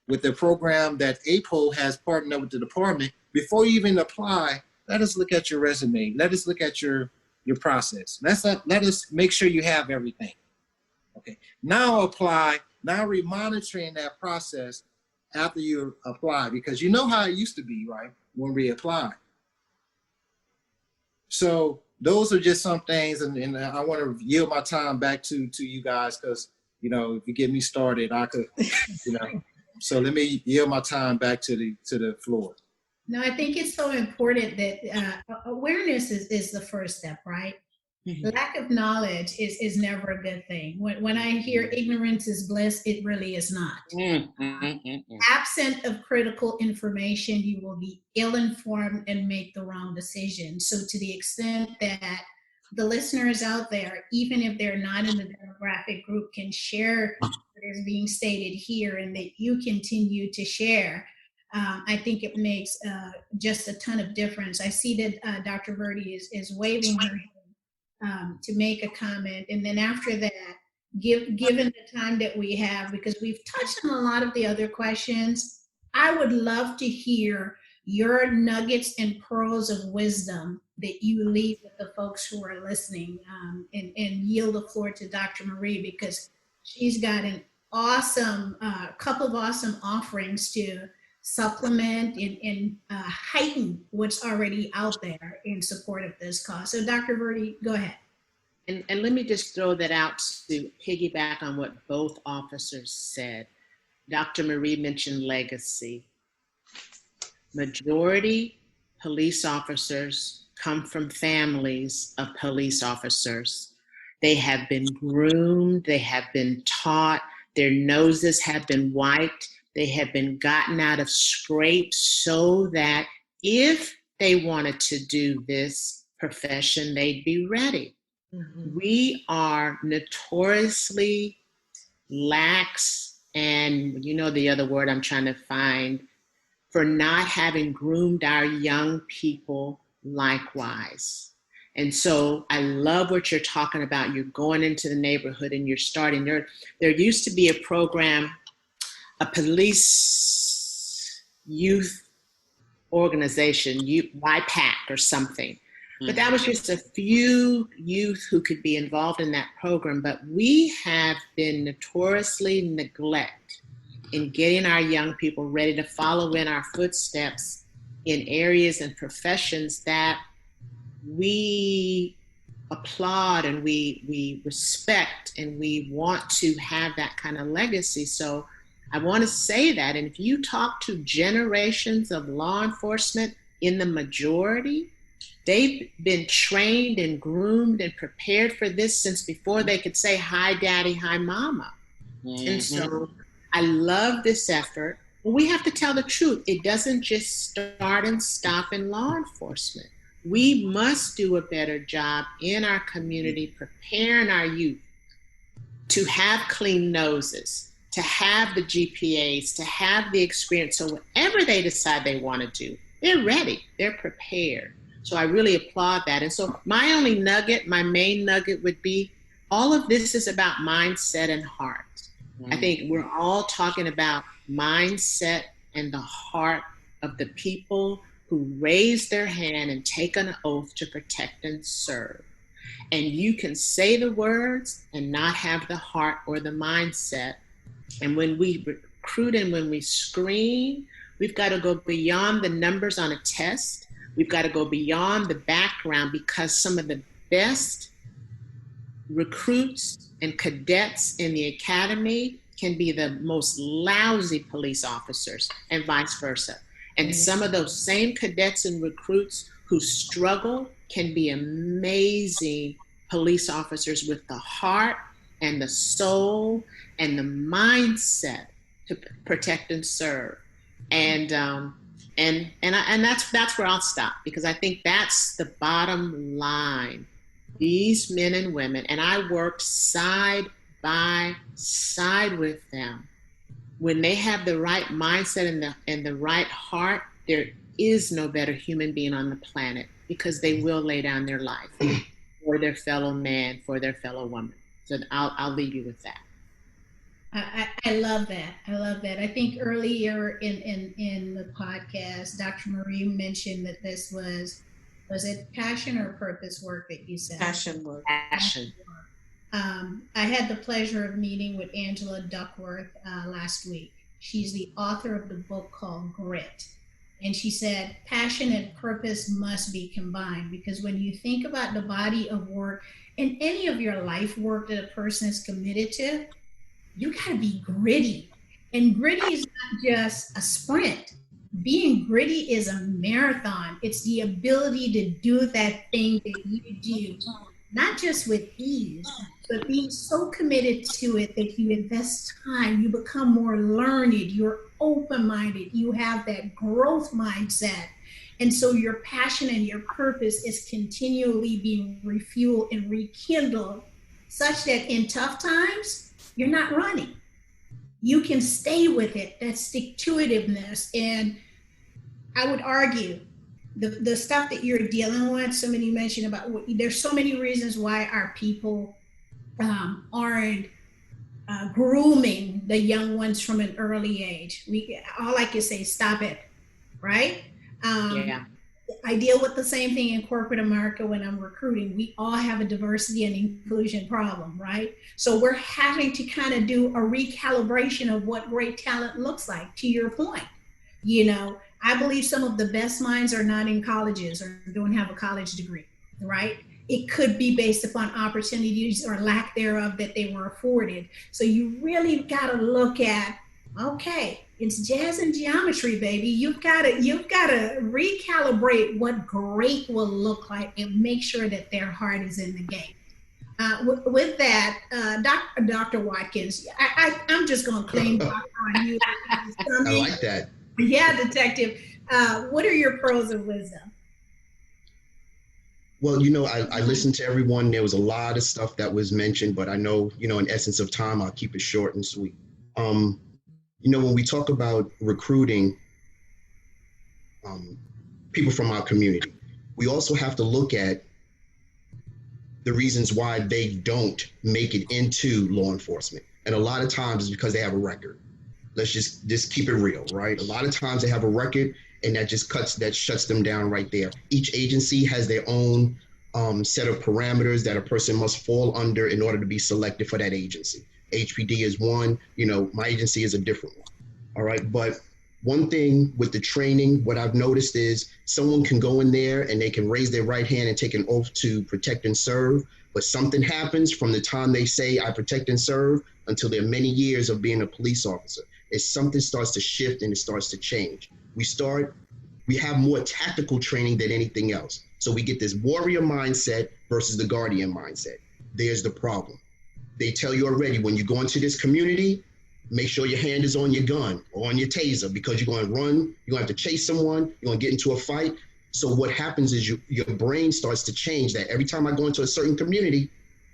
with the program that AAPOL has partnered up with the department, before you even apply, let us look at your resume. Let us look at your process. Let us make sure you have everything. Okay, now apply. Now we're monitoring that process after you apply, because you know how it used to be, right, when we apply. So those are just some things, and I want to yield my time back to you guys, because, if you get me started, I could, so let me yield my time back to the floor. No, I think it's so important that awareness is the first step, right? Mm-hmm. Lack of knowledge is never a good thing. When I hear ignorance is bliss, it really is not. Absent of critical information, you will be ill-informed and make the wrong decision. So to the extent that the listeners out there, even if they're not in the demographic group, can share what is being stated here, and that you continue to share, I think it makes just a ton of difference. I see that Dr. Verdi is waving her hand to make a comment, and then after that, given the time that we have, because we've touched on a lot of the other questions, I would love to hear your nuggets and pearls of wisdom that you leave with the folks who are listening, and yield the floor to Dr. Marie, because she's got an awesome couple of awesome offerings to supplement and heighten what's already out there in support of this cause. So Dr. Verdi, go ahead. And let me just throw that out to piggyback on what both officers said. Dr. Marie mentioned legacy. Majority police officers come from families of police officers. They have been groomed, they have been taught, their noses have been wiped, they have been gotten out of scrapes so that if they wanted to do this profession, they'd be ready. Mm-hmm. We are notoriously lax, and the other word I'm trying to find, for not having groomed our young people likewise. And so I love what you're talking about. You're going into the neighborhood and you're starting. There used to be a program, a police youth organization, YPAC or something. Mm-hmm. But that was just a few youth who could be involved in that program. But we have been notoriously neglected in getting our young people ready to follow in our footsteps in areas and professions that we applaud and we respect, and we want to have that kind of legacy. So I want to say that, and if you talk to generations of law enforcement, in the majority, They've been trained and groomed and prepared for this since before they could say, hi, daddy, hi, mama. Mm-hmm. And so I love this effort. But we have to tell the truth. It doesn't just start and stop in law enforcement. We must do a better job in our community, preparing our youth to have clean noses, to have the GPAs, to have the experience. So whatever they decide they want to do, they're ready, they're prepared. So I really applaud that. And so my only nugget, my main nugget would be, all of this is about mindset and heart. I think we're all talking about mindset and the heart of the people who raise their hand and take an oath to protect and serve. And you can say the words and not have the heart or the mindset. And when we recruit and when we screen, we've got to go beyond the numbers on a test. We've got to go beyond the background, because some of the best recruits and cadets in the academy can be the most lousy police officers, and vice versa. And some of those same cadets and recruits who struggle can be amazing police officers with the heart and the soul and the mindset to protect and serve. And that's where I'll stop, because I think that's the bottom line. These men and women, and I worked side by side with them. When they have the right mindset and the right heart, there is no better human being on the planet, because they will lay down their life for their fellow man, for their fellow woman. So I'll leave you with that. I love that. I love that. I think earlier in the podcast, Dr. Marie mentioned that this was it passion or purpose work that you said? Passion work. Passion. I had the pleasure of meeting with Angela Duckworth last week. She's the author of the book called Grit. And she said, passion and purpose must be combined, because when you think about the body of work and any of your life work that a person is committed to, you gotta be gritty. And gritty is not just a sprint. Being gritty is a marathon. It's the ability to do that thing that you do, not just with ease, but being so committed to it that you invest time, you become more learned, you're open-minded, you have that growth mindset. And so your passion and your purpose is continually being refueled and rekindled, such that in tough times, you're not running. You can stay with it, that stick-to-itiveness. And I would argue the stuff that you're dealing with, somebody you mentioned about, there's so many reasons why our people aren't grooming the young ones from an early age. All I can say is stop it, right? Yeah. I deal with the same thing in corporate America when I'm recruiting. We all have a diversity and inclusion problem, right? So we're having to kind of do a recalibration of what great talent looks like, to your point. You know, I believe some of the best minds are not in colleges or don't have a college degree, right? It could be based upon opportunities or lack thereof that they were afforded. So you really got to look at, okay, it's jazz and geometry, baby. You've got to recalibrate what great will look like and make sure that their heart is in the game. With that, Dr. Watkins, I'm just going to claim doctor on you. I like that. Yeah, detective. What are your pearls of wisdom? Well, you know, I listened to everyone. There was a lot of stuff that was mentioned, but I know, you know, in essence of time, I'll keep it short and sweet. You know, when we talk about recruiting people from our community, we also have to look at the reasons why they don't make it into law enforcement. And a lot of times it's because they have a record. Let's just keep it real, right? A lot of times they have a record, and that shuts them down right there. Each agency has their own set of parameters that a person must fall under in order to be selected for that agency. HPD is one, you know, my agency is a different one. All right. But one thing with the training, what I've noticed is someone can go in there and they can raise their right hand and take an oath to protect and serve. But something happens from the time they say I protect and serve until their many years of being a police officer. Something starts to shift and it starts to change. We start We have more tactical training than anything else. So we get this warrior mindset versus the guardian mindset. There's the problem. They tell you already, when you go into this community, make sure your hand is on your gun or on your taser, because you're going to run, you're going to have to chase someone, you're going to get into a fight. So what happens is your brain starts to change that every time I go into a certain community,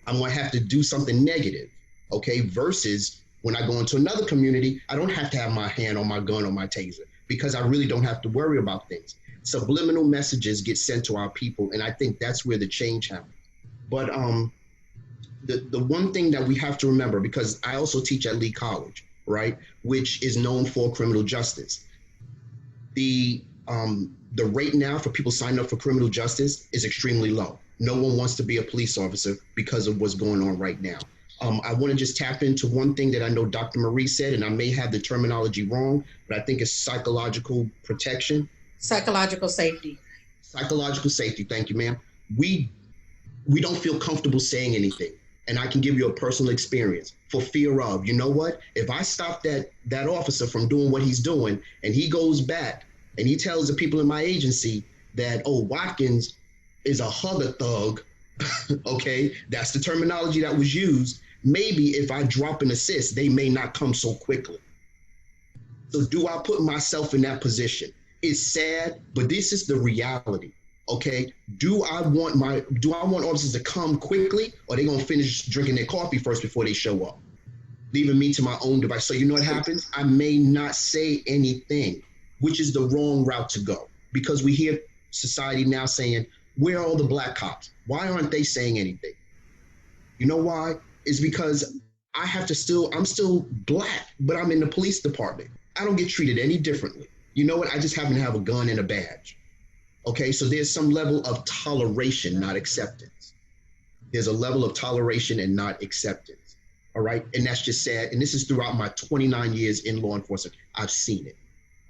I'm going to have to do something negative, okay? Versus when I go into another community, I don't have to have my hand on my gun or my taser, because I really don't have to worry about things. Subliminal messages get sent to our people, and I think that's where the change happens. But the one thing that we have to remember, because I also teach at Lee College, right, which is known for criminal justice. The rate now for people signing up for criminal justice is extremely low. No one wants to be a police officer because of what's going on right now. I want to just tap into one thing that I know Dr. Marie said, and I may have the terminology wrong, but I think it's psychological protection. Psychological safety. Psychological safety. Thank you, ma'am. We don't feel comfortable saying anything. And I can give you a personal experience for fear of, you know what? If I stop that officer from doing what he's doing, and he goes back and he tells the people in my agency that, oh, Watkins is a hugger thug, okay? That's the terminology that was used. Maybe if I drop an assist, they may not come so quickly. So do I put myself in that position? It's sad, but this is the reality. Okay, do I want officers to come quickly, or they gonna finish drinking their coffee first before they show up, leaving me to my own device? So you know what happens? I may not say anything, which is the wrong route to go, because we hear society now saying, where are all the black cops? Why aren't they saying anything? You know why? It's because I'm still black, but I'm in the police department. I don't get treated any differently. You know what? I just happen to have a gun and a badge. Okay, so there's some level of toleration, not acceptance. There's a level of toleration and not acceptance, all right? And that's just sad. And this is throughout my 29 years in law enforcement. I've seen it,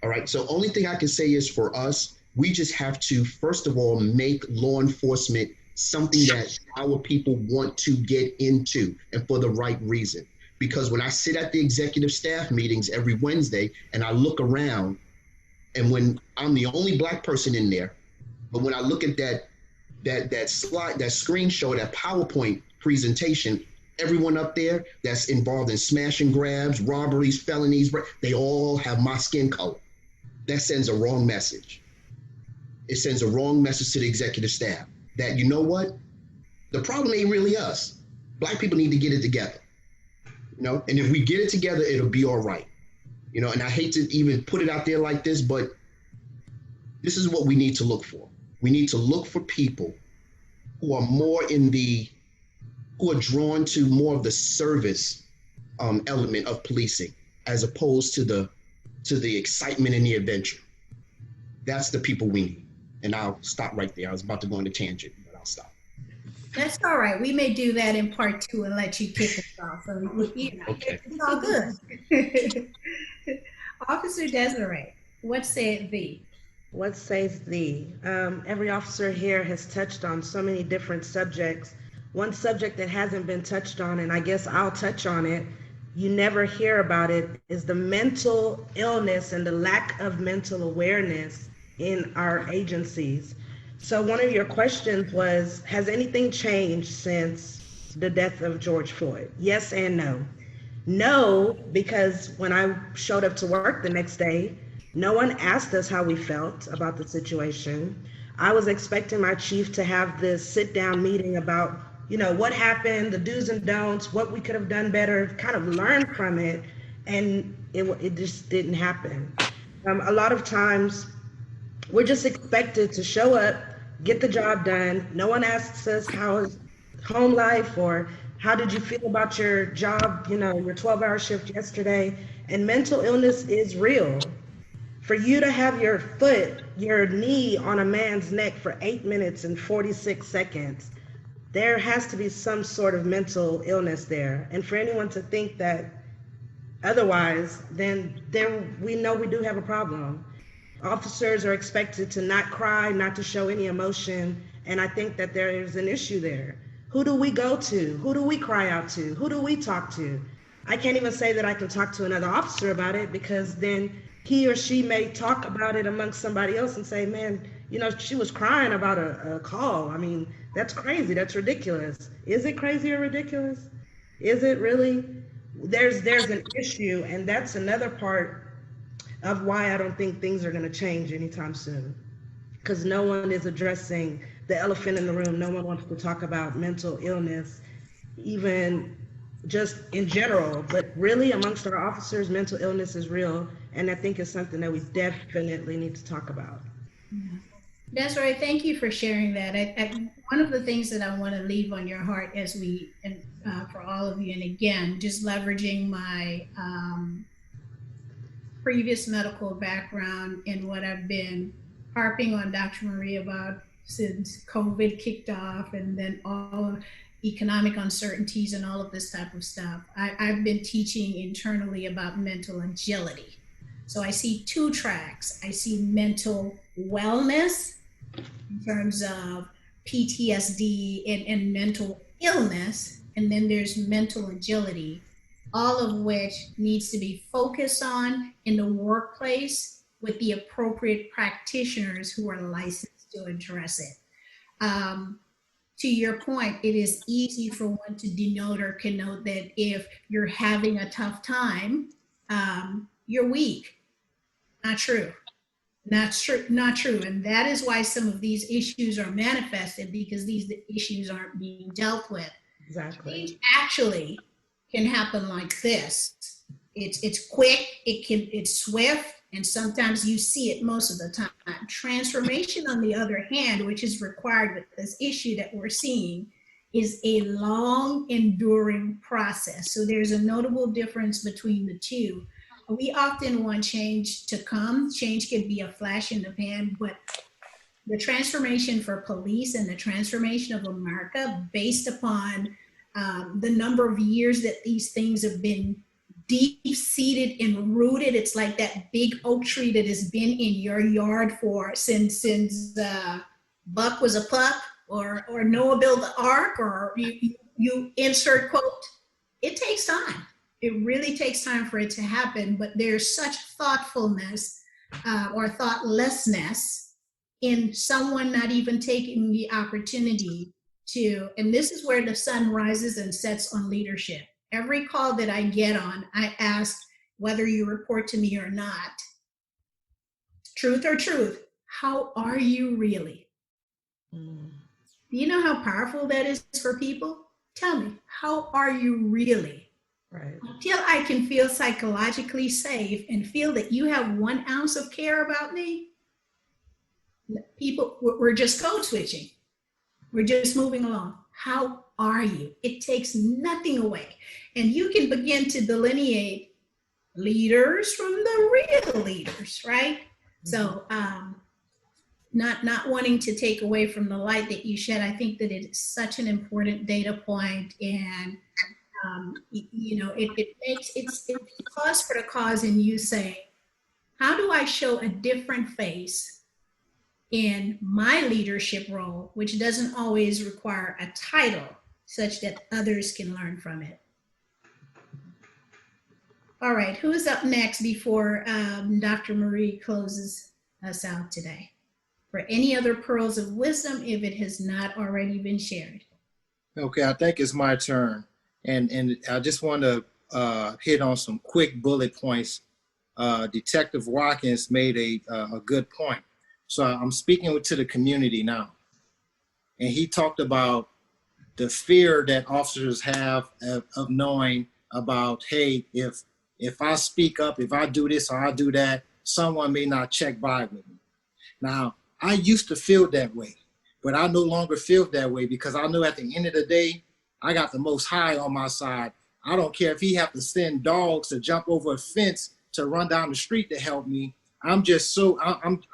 all right? So only thing I can say is, for us, we just have to, first of all, make law enforcement something that our people want to get into, and for the right reason. Because when I sit at the executive staff meetings every Wednesday and I look around, and when I'm the only black person in there, but when I look at that slide, that screenshot, that PowerPoint presentation, everyone up there that's involved in smash and grabs, robberies, felonies, they all have my skin color. That sends a wrong message. It sends a wrong message to the executive staff that, you know what? The problem ain't really us. Black people need to get it together, you know? And if we get it together, it'll be all right. You know, and I hate to even put it out there like this, but this is what we need to look for. We need to look for people who are who are drawn to more of the service element of policing, as opposed to the excitement and the adventure. That's the people we need. And I'll stop right there. I was about to go on a tangent, but I'll stop. That's all right. We may do that in part 2 and let you kick us off. So, you know, Okay. It's all good. Officer Desiree, what saith thee? What says thee? Every officer here has touched on so many different subjects. One subject that hasn't been touched on, and I guess I'll touch on it, you never hear about it, is the mental illness and the lack of mental awareness in our agencies. So one of your questions was, has anything changed since the death of George Floyd? Yes and no. No, because when I showed up to work the next day, no one asked us how we felt about the situation. I was expecting my chief to have this sit-down meeting about, you know, what happened, the do's and don'ts, what we could have done better, kind of learn from it, and it just didn't happen. A lot of times, we're just expected to show up, get the job done. No one asks us how is home life, or how did you feel about your job, you know, your 12-hour shift yesterday. And mental illness is real. For you to have your knee on a man's neck for 8 minutes and 46 seconds, there has to be some sort of mental illness there. And for anyone to think that otherwise, then we know we do have a problem. Officers are expected to not cry, not to show any emotion. And I think that there is an issue there. Who do we go to? Who do we cry out to? Who do we talk to? I can't even say that I can talk to another officer about it, because then he or she may talk about it amongst somebody else and say, man, you know, she was crying about a call. I mean, that's crazy. That's ridiculous. Is it crazy or ridiculous? Is it really? There's an issue, and that's another part of why I don't think things are going to change anytime soon, because no one is addressing the elephant in the room. No one wants to talk about mental illness, even just in general, but really amongst our officers, mental illness is real. And I think it's something that we definitely need to talk about. Desiree, thank you for sharing that. One of the things that I want to leave on your heart as we, and for all of you, and again, just leveraging my previous medical background and what I've been harping on Dr. Marie about since COVID kicked off, and then all of economic uncertainties and all of this type of stuff. I've been teaching internally about mental agility. So I see two tracks. I see mental wellness in terms of PTSD and mental illness, and then there's mental agility, all of which needs to be focused on in the workplace with the appropriate practitioners who are licensed to address it. To your point, it is easy for one to denote or connote that if you're having a tough time, you're weak. Not true. Not true. And that is why some of these issues are manifested, because these issues aren't being dealt with. Exactly. Change actually can happen like this. It's quick, it's swift, and sometimes you see it most of the time. Transformation, on the other hand, which is required with this issue that we're seeing, is a long, enduring process. So there's a notable difference between the two. We often want change to come. Change can be a flash in the pan, but the transformation for police and the transformation of America, based upon the number of years that these things have been deep-seated and rooted. It's like that big oak tree that has been in your yard since Buck was a pup, or Noah built the ark, or you insert quote. It takes time. It really takes time for it to happen, but there's such thoughtfulness or thoughtlessness in someone not even taking the opportunity to, and this is where the sun rises and sets on leadership. Every call that I get on, I ask whether you report to me or not, truth or truth, how are you really? Do you know how powerful that is for people? Tell me, how are you really? Right. Until I can feel psychologically safe and feel that you have 1 ounce of care about me, people, we're just code switching. We're just moving along. How are you? It takes nothing away. And you can begin to delineate leaders from the real leaders, right? Mm-hmm. So not wanting to take away from the light that you shed, I think that it is such an important data point, and it's cause for the cause in you saying, how do I show a different face in my leadership role, which doesn't always require a title, such that others can learn from it? All right, who's up next before Dr. Marie closes us out today? For any other pearls of wisdom, if it has not already been shared. Okay, I think it's my turn. And I just want to hit on some quick bullet points. Detective Watkins made a good point. So I'm speaking to the community now. And he talked about the fear that officers have of knowing about, hey, if I speak up, if I do this or I do that, someone may not check by with me. Now, I used to feel that way, but I no longer feel that way, because I know at the end of the day, I got the Most High on my side. I don't care if he have to send dogs to jump over a fence to run down the street to help me. I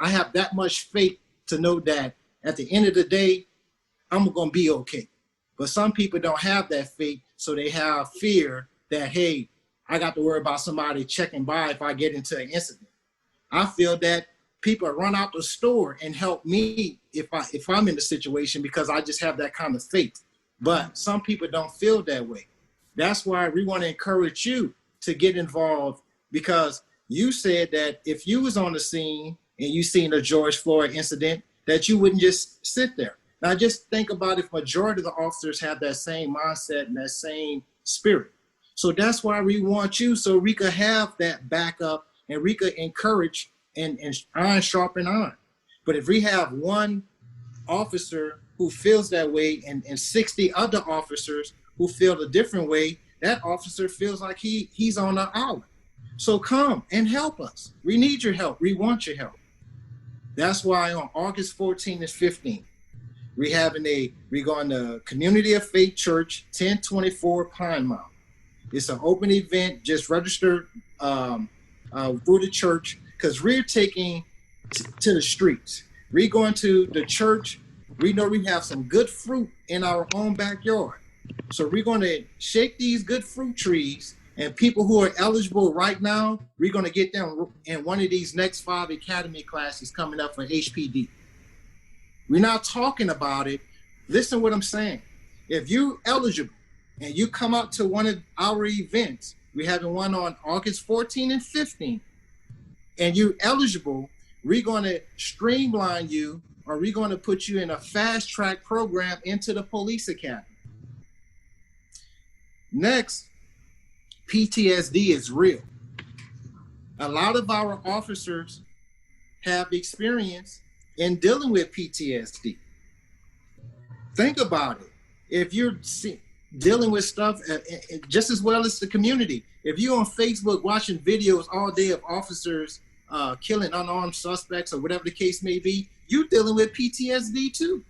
have that much faith to know that at the end of the day, I'm going to be okay. But some people don't have that faith, so they have fear that, hey, I got to worry about somebody checking by if I get into an incident. I feel that people run out the store and help me if I'm in the situation, because I just have that kind of faith. But some people don't feel that way. That's why we want to encourage you to get involved, because You said that if you was on the scene and you seen a George Floyd incident, that you wouldn't just sit there. Now just think about if majority of the officers have that same mindset and that same spirit. So that's why we want you, so we could have that backup and we could encourage and iron sharpen iron. But if we have one officer who feels that way and 60 other officers who feel a different way, that officer feels like he's on an island. So come and help us. We need your help. We want your help. That's why on August 14 and 15, we're going to Community of Faith Church, 1024 Pine Mountain. It's an open event. Just register through the church, because we're taking to the streets. We're going to the church. We know we have some good fruit in our own backyard. So we're going to shake these good fruit trees, and people who are eligible right now, we're going to get them in one of these next 5 academy classes coming up for HPD. We're not talking about it. Listen what I'm saying. If you're eligible and you come out to one of our events, we're having one on August 14 and 15, and you're eligible, we're going to streamline you, or we're going to put you in a fast track program into the police academy. Next, PTSD is real. A lot of our officers have experience in dealing with PTSD. Think about it. If you're dealing with stuff just as well as the community, if you're on Facebook watching videos all day of officers killing unarmed suspects or whatever the case may be, you're dealing with PTSD too.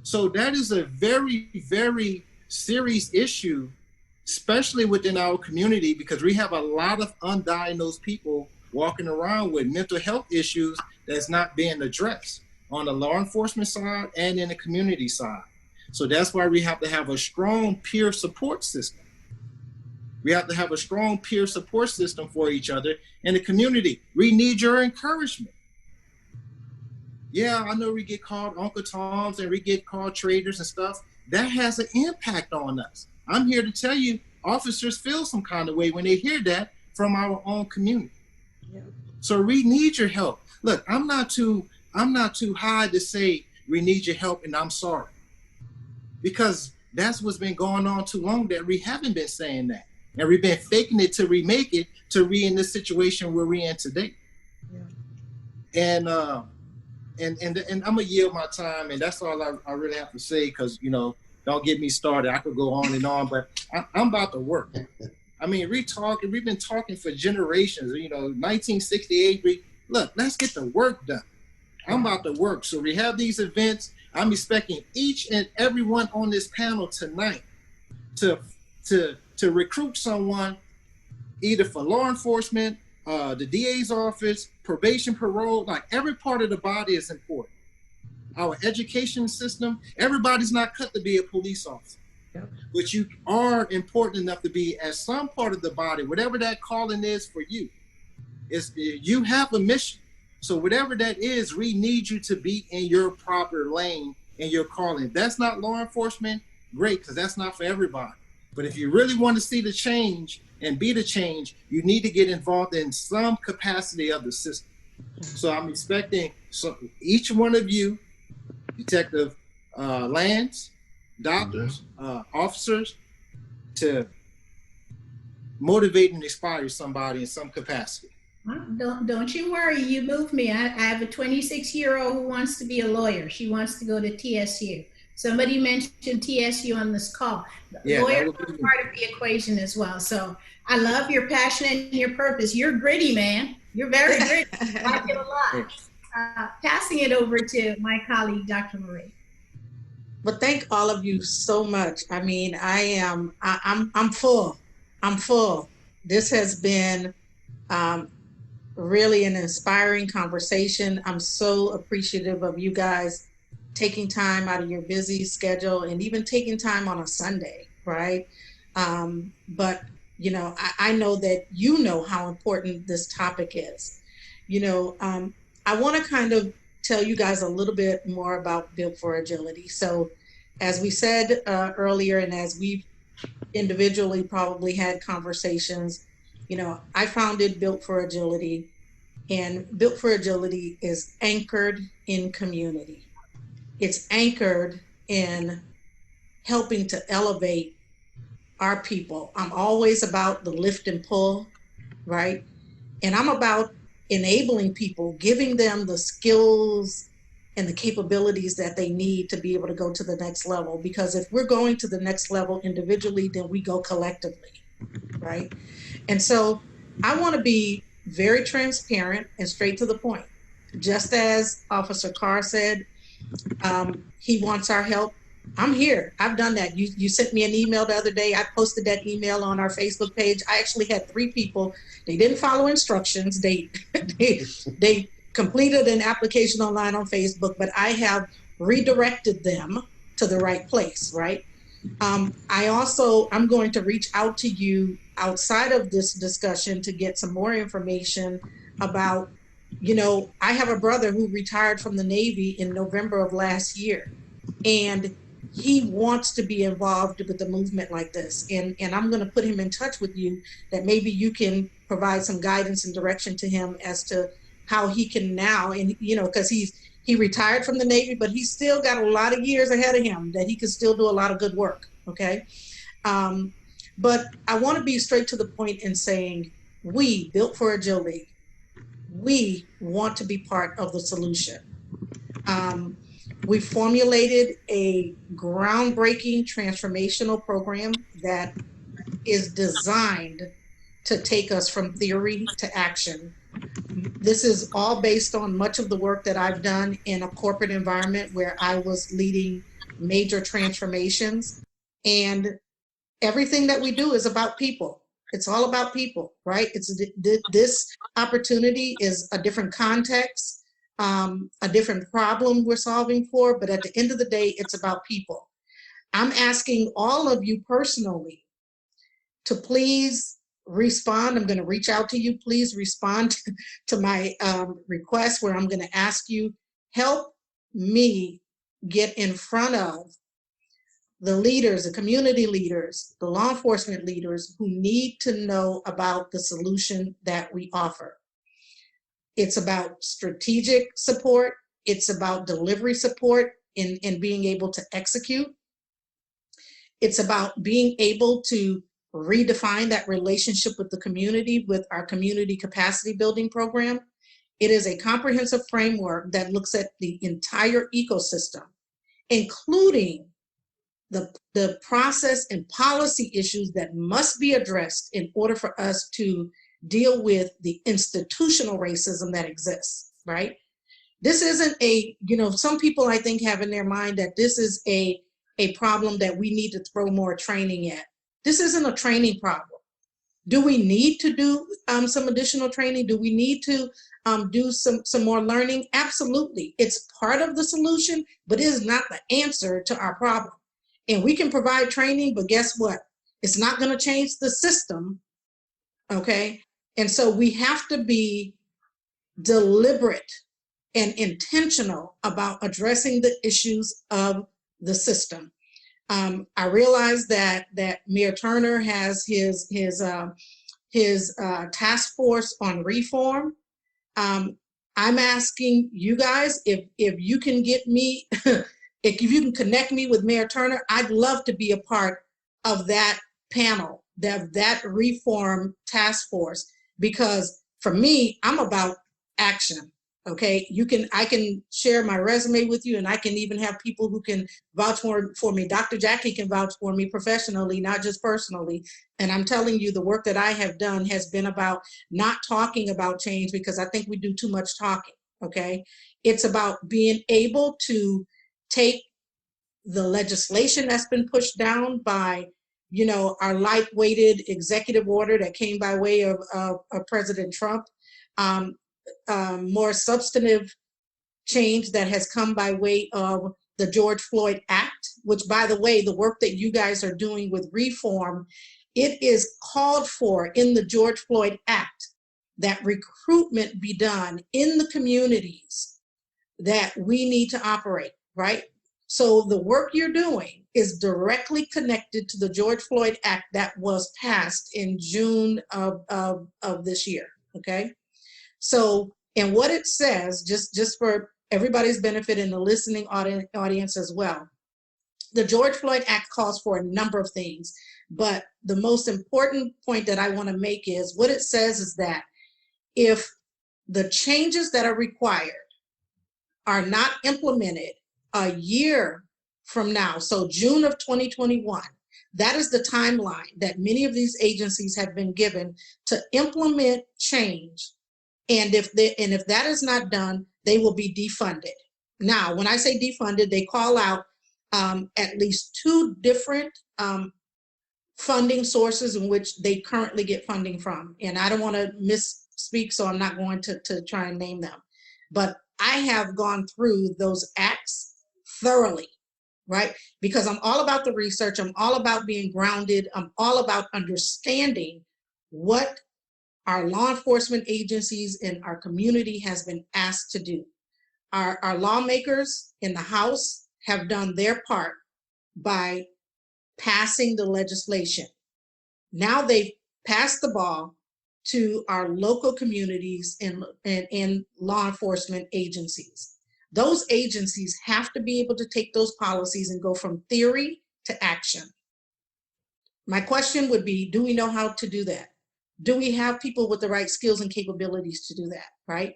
So that is a very, very serious issue, especially within our community, because we have a lot of undiagnosed people walking around with mental health issues that's not being addressed on the law enforcement side and in the community side. So that's why we have to have a strong peer support system. We have to have a strong peer support system for each other in the community. We need your encouragement. Yeah, I know we get called Uncle Toms and we get called traitors and stuff. That has an impact on us. I'm here to tell you, officers feel some kind of way when they hear that from our own community. Yeah. So we need your help. Look, I'm not too high to say we need your help and I'm sorry, because that's what's been going on too long, that we haven't been saying that. And we've been faking it till we make it, till we in this situation where we're in today. Yeah. And I'm gonna yield my time, and that's all I really have to say, because, you know, don't get me started. I could go on and on, but I'm about to work. I mean, we've been talking for generations, you know, 1968, look, let's get the work done. I'm about to work. So we have these events. I'm expecting each and every one on this panel tonight to recruit someone, either for law enforcement, the DA's office, probation, parole, like every part of the body is important. Our education system, everybody's not cut to be a police officer. Yep. But you are important enough to be at some part of the body, whatever that calling is for you. You have a mission. So whatever that is, we need you to be in your proper lane and your calling. If that's not law enforcement, great, because that's not for everybody. But if you really want to see the change and be the change, you need to get involved in some capacity of the system. So I'm expecting each one of you, Detective Lance, doctors, officers, to motivate and inspire somebody in some capacity. Don't you worry, you move me. I have a 26-year-old who wants to be a lawyer. She wants to go to TSU. Somebody mentioned TSU on this call. Lawyers are part of the equation as well. So I love your passion and your purpose. You're gritty, man. You're very gritty. I like it a lot. Passing it over to my colleague, Dr. Marie. But thank all of you so much. I mean, I'm full. I'm full. This has been really an inspiring conversation. I'm so appreciative of you guys taking time out of your busy schedule and even taking time on a Sunday, right? But, you know, I know that you know how important this topic is. You know, I want to kind of tell you guys a little bit more about Built for Agility. So as we said earlier, and as we've individually probably had conversations, I founded Built for Agility, and Built for Agility is anchored in community. It's anchored in helping to elevate our people. I'm always about the lift and pull, right? And I'm about enabling people, giving them the skills and the capabilities that they need to be able to go to the next level. Because if we're going to the next level individually, then we go collectively, right? And so I want to be very transparent and straight to the point. Just as Officer Carr said, he wants our help. I'm here. I've done that. You sent me an email the other day. I posted that email on our Facebook page. I actually had 3 people. They didn't follow instructions. They completed an application online on Facebook, but I have redirected them to the right place, right? I'm going to reach out to you outside of this discussion to get some more information about, I have a brother who retired from the Navy in November of last year, and he wants to be involved with a movement like this. And I'm going to put him in touch with you, that maybe you can provide some guidance and direction to him as to how he can now, and because he retired from the Navy, but he's still got a lot of years ahead of him that he can still do a lot of good work. Okay. But I want to be straight to the point in saying, we, Built for Agility, we want to be part of the solution. We formulated a groundbreaking transformational program that is designed to take us from theory to action. This is all based on much of the work that I've done in a corporate environment where I was leading major transformations. And everything that we do is about people. It's all about people, right? This opportunity is a different context, a different problem we're solving for, but at the end of the day, it's about people. I'm asking all of you personally to please respond. I'm going to reach out to you. Please respond to my request, where I'm going to ask you, help me get in front of the leaders, the community leaders, the law enforcement leaders who need to know about the solution that we offer. It's about strategic support. It's about delivery support in being able to execute. It's about being able to redefine that relationship with the community with our community capacity building program. It is a comprehensive framework that looks at the entire ecosystem, including the process and policy issues that must be addressed in order for us to deal with the institutional racism that exists, right? This isn't some people I think have in their mind that this is a problem that we need to throw more training at. This isn't a training problem. Do we need to do some additional training? Do we need to do some more learning? Absolutely. It's part of the solution, but it is not the answer to our problem. And we can provide training, but guess what? It's not going to change the system, okay? And so we have to be deliberate and intentional about addressing the issues of the system. I realize that Mayor Turner has his task force on reform. I'm asking you guys if you can get me, if you can connect me with Mayor Turner, I'd love to be a part of that panel, that reform task force, because for me, I'm about action. Okay, I can share my resume with you, and I can even have people who can vouch for me. Dr. Jacque can vouch for me professionally, not just personally. And I'm telling you, the work that I have done has been about not talking about change, because I think we do too much talking, okay? It's about being able to take the legislation that's been pushed down by, our light-weighted executive order that came by way of President Trump, more substantive change that has come by way of the George Floyd Act, which, by the way, the work that you guys are doing with reform, it is called for in the George Floyd Act that recruitment be done in the communities that we need to operate, right? So the work you're doing is directly connected to the George Floyd Act that was passed in June of this year, okay? So, and what it says, just for everybody's benefit and the listening audience as well, the George Floyd Act calls for a number of things, but the most important point that I want to make is what it says is that if the changes that are required are not implemented a year from now, so June of 2021, that is the timeline that many of these agencies have been given to implement change. And if that is not done, they will be defunded. Now, when I say defunded, they call out at least 2 different funding sources in which they currently get funding from. And I don't want to misspeak, so I'm not going to try and name them. But I have gone through those acts thoroughly, right? Because I'm all about the research. I'm all about being grounded. I'm all about understanding what our law enforcement agencies in our community has been asked to do. Our lawmakers in the House have done their part by passing the legislation. Now they've passed the ball to our local communities and law enforcement agencies. Those agencies have to be able to take those policies and go from theory to action. My question would be, do we know how to do that? Do we have people with the right skills and capabilities to do that, right?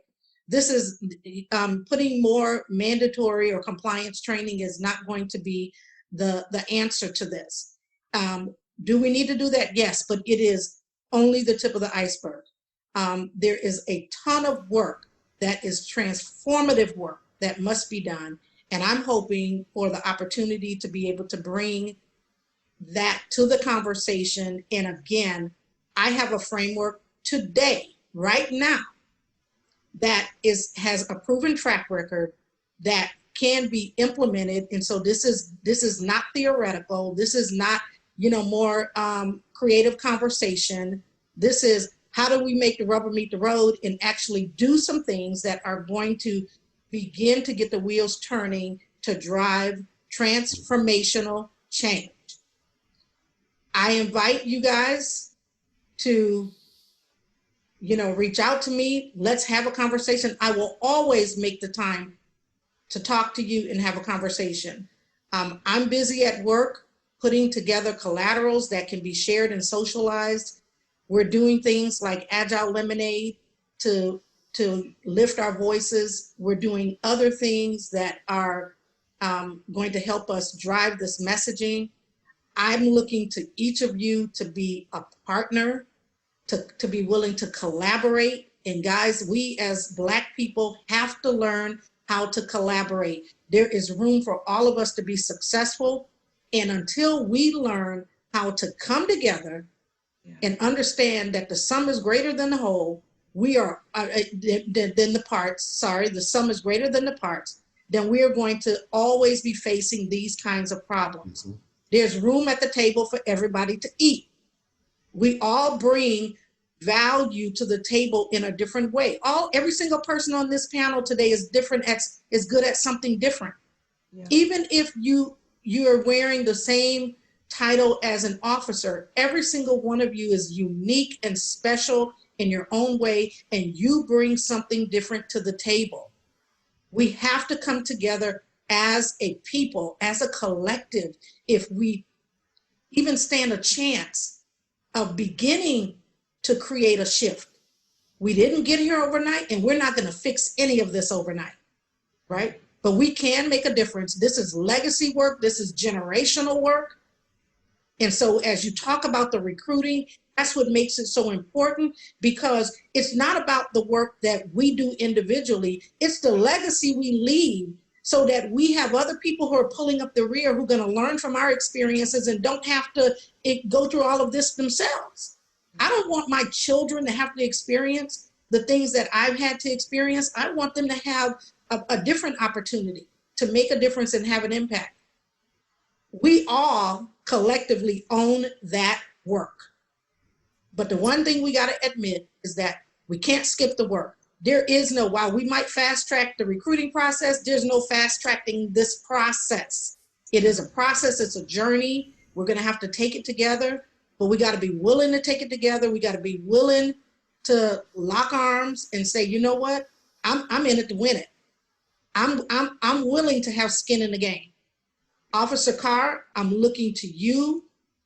This is putting more mandatory or compliance training is not going to be the answer to this. Do we need to do that? Yes, but it is only the tip of the iceberg. There is a ton of work that is transformative work that must be done. And I'm hoping for the opportunity to be able to bring that to the conversation. And again, I have a framework today, right now, that has a proven track record that can be implemented. And so this is not theoretical. This is not, more creative conversation. This is how do we make the rubber meet the road and actually do some things that are going to begin to get the wheels turning to drive transformational change. I invite you guys to, reach out to me. Let's have a conversation. I will always make the time to talk to you and have a conversation. I'm busy at work putting together collaterals that can be shared and socialized. We're doing things like Agile Lemonade to lift our voices. We're doing other things that are going to help us drive this messaging. I'm looking to each of you to be a partner, to be willing to collaborate. And guys, we as Black people have to learn how to collaborate. There is room for all of us to be successful. And until we learn how to come together and understand that the sum is greater than the whole, we are than the parts, sorry, the sum is greater than the parts, then we are going to always be facing these kinds of problems. Mm-hmm. There's room at the table for everybody to eat. We all bring value to the table in a different way. Every single person on this panel today is is good at something different. Yeah. Even if you are wearing the same title as an officer, every single one of you is unique and special in your own way, and you bring something different to the table. We have to come together as a people, as a collective, if we even stand a chance of beginning to create a shift. We didn't get here overnight, and we're not going to fix any of this overnight, right? But we can make a difference. This is legacy work. This is generational work. And so as you talk about the recruiting, that's what makes it so important, because it's not about the work that we do individually. It's the legacy we leave so that we have other people who are pulling up the rear who are going to learn from our experiences and don't have to go through all of this themselves. I don't want my children to have to experience the things that I've had to experience. I want them to have a different opportunity to make a difference and have an impact. We all collectively own that work. But the one thing we got to admit is that we can't skip the work. There is no, while we might fast track the recruiting process, there's no fast tracking this process. It is a process, it's a journey. We're gonna have to take it together, but we gotta be willing to take it together. We gotta be willing to lock arms and say, you know what? I'm in it to win it. I'm willing to have skin in the game. Officer Carr, I'm looking to you,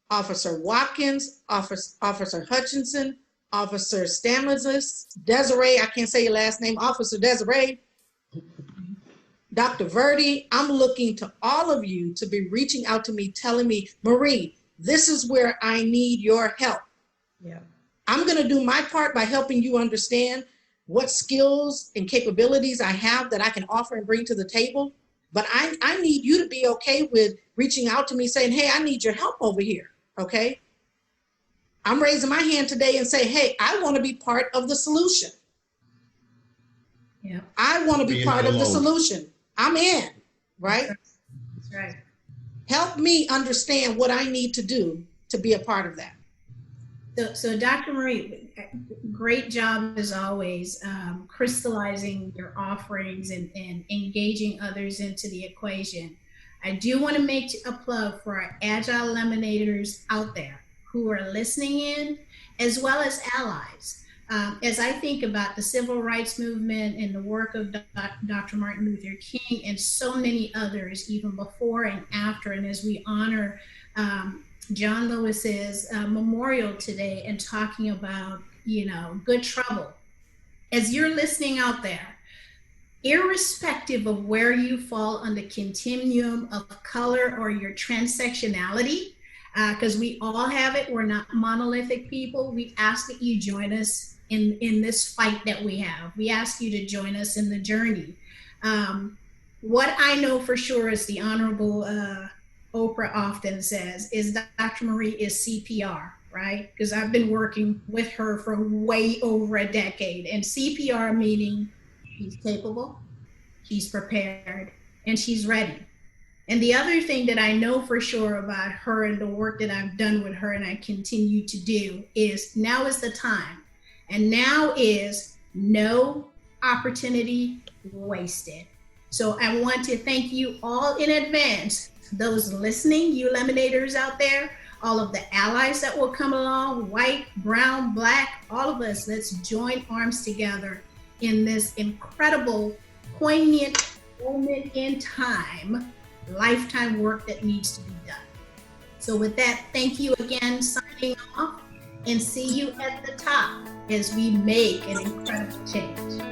Officer Watkins, Officer Hutchison, Officer Stanislas, Desiree, I can't say your last name, Officer Desiree, Dr. Verdi, I'm looking to all of you to be reaching out to me, telling me, Marie, this is where I need your help. Yeah. I'm gonna do my part by helping you understand what skills and capabilities I have that I can offer and bring to the table. But I need you to be okay with reaching out to me saying, hey, I need your help over here, okay? I'm raising my hand today and say, hey, I want to be part of the solution. Yeah. I want to be part of the solution. I'm in, right? That's right. Help me understand what I need to do to be a part of that. So Dr. Marie, great job as always, crystallizing your offerings and engaging others into the equation. I do want to make a plug for our Agile Lemonaders out there who are listening in, as well as allies. As I think about the civil rights movement and the work of Dr. Martin Luther King and so many others, even before and after, and as we honor John Lewis's memorial today and talking about, good trouble. As you're listening out there, irrespective of where you fall on the continuum of color or your transsectionality, because we all have it, we're not monolithic people, we ask that you join us in this fight that we have. We ask you to join us in the journey. What I know for sure is the Honorable Oprah often says is Dr. Marie is CPR, right? Because I've been working with her for way over a decade. And CPR meaning she's capable, she's prepared, and she's ready. And the other thing that I know for sure about her and the work that I've done with her and I continue to do is now is the time. And now is no opportunity wasted. So I want to thank you all in advance, those listening, you Lemonaders out there, all of the allies that will come along, white, brown, black, all of us, let's join arms together in this incredible, poignant moment in time, lifetime work that needs to be done. So with that, thank you again, signing off, and see you at the top as we make an incredible change.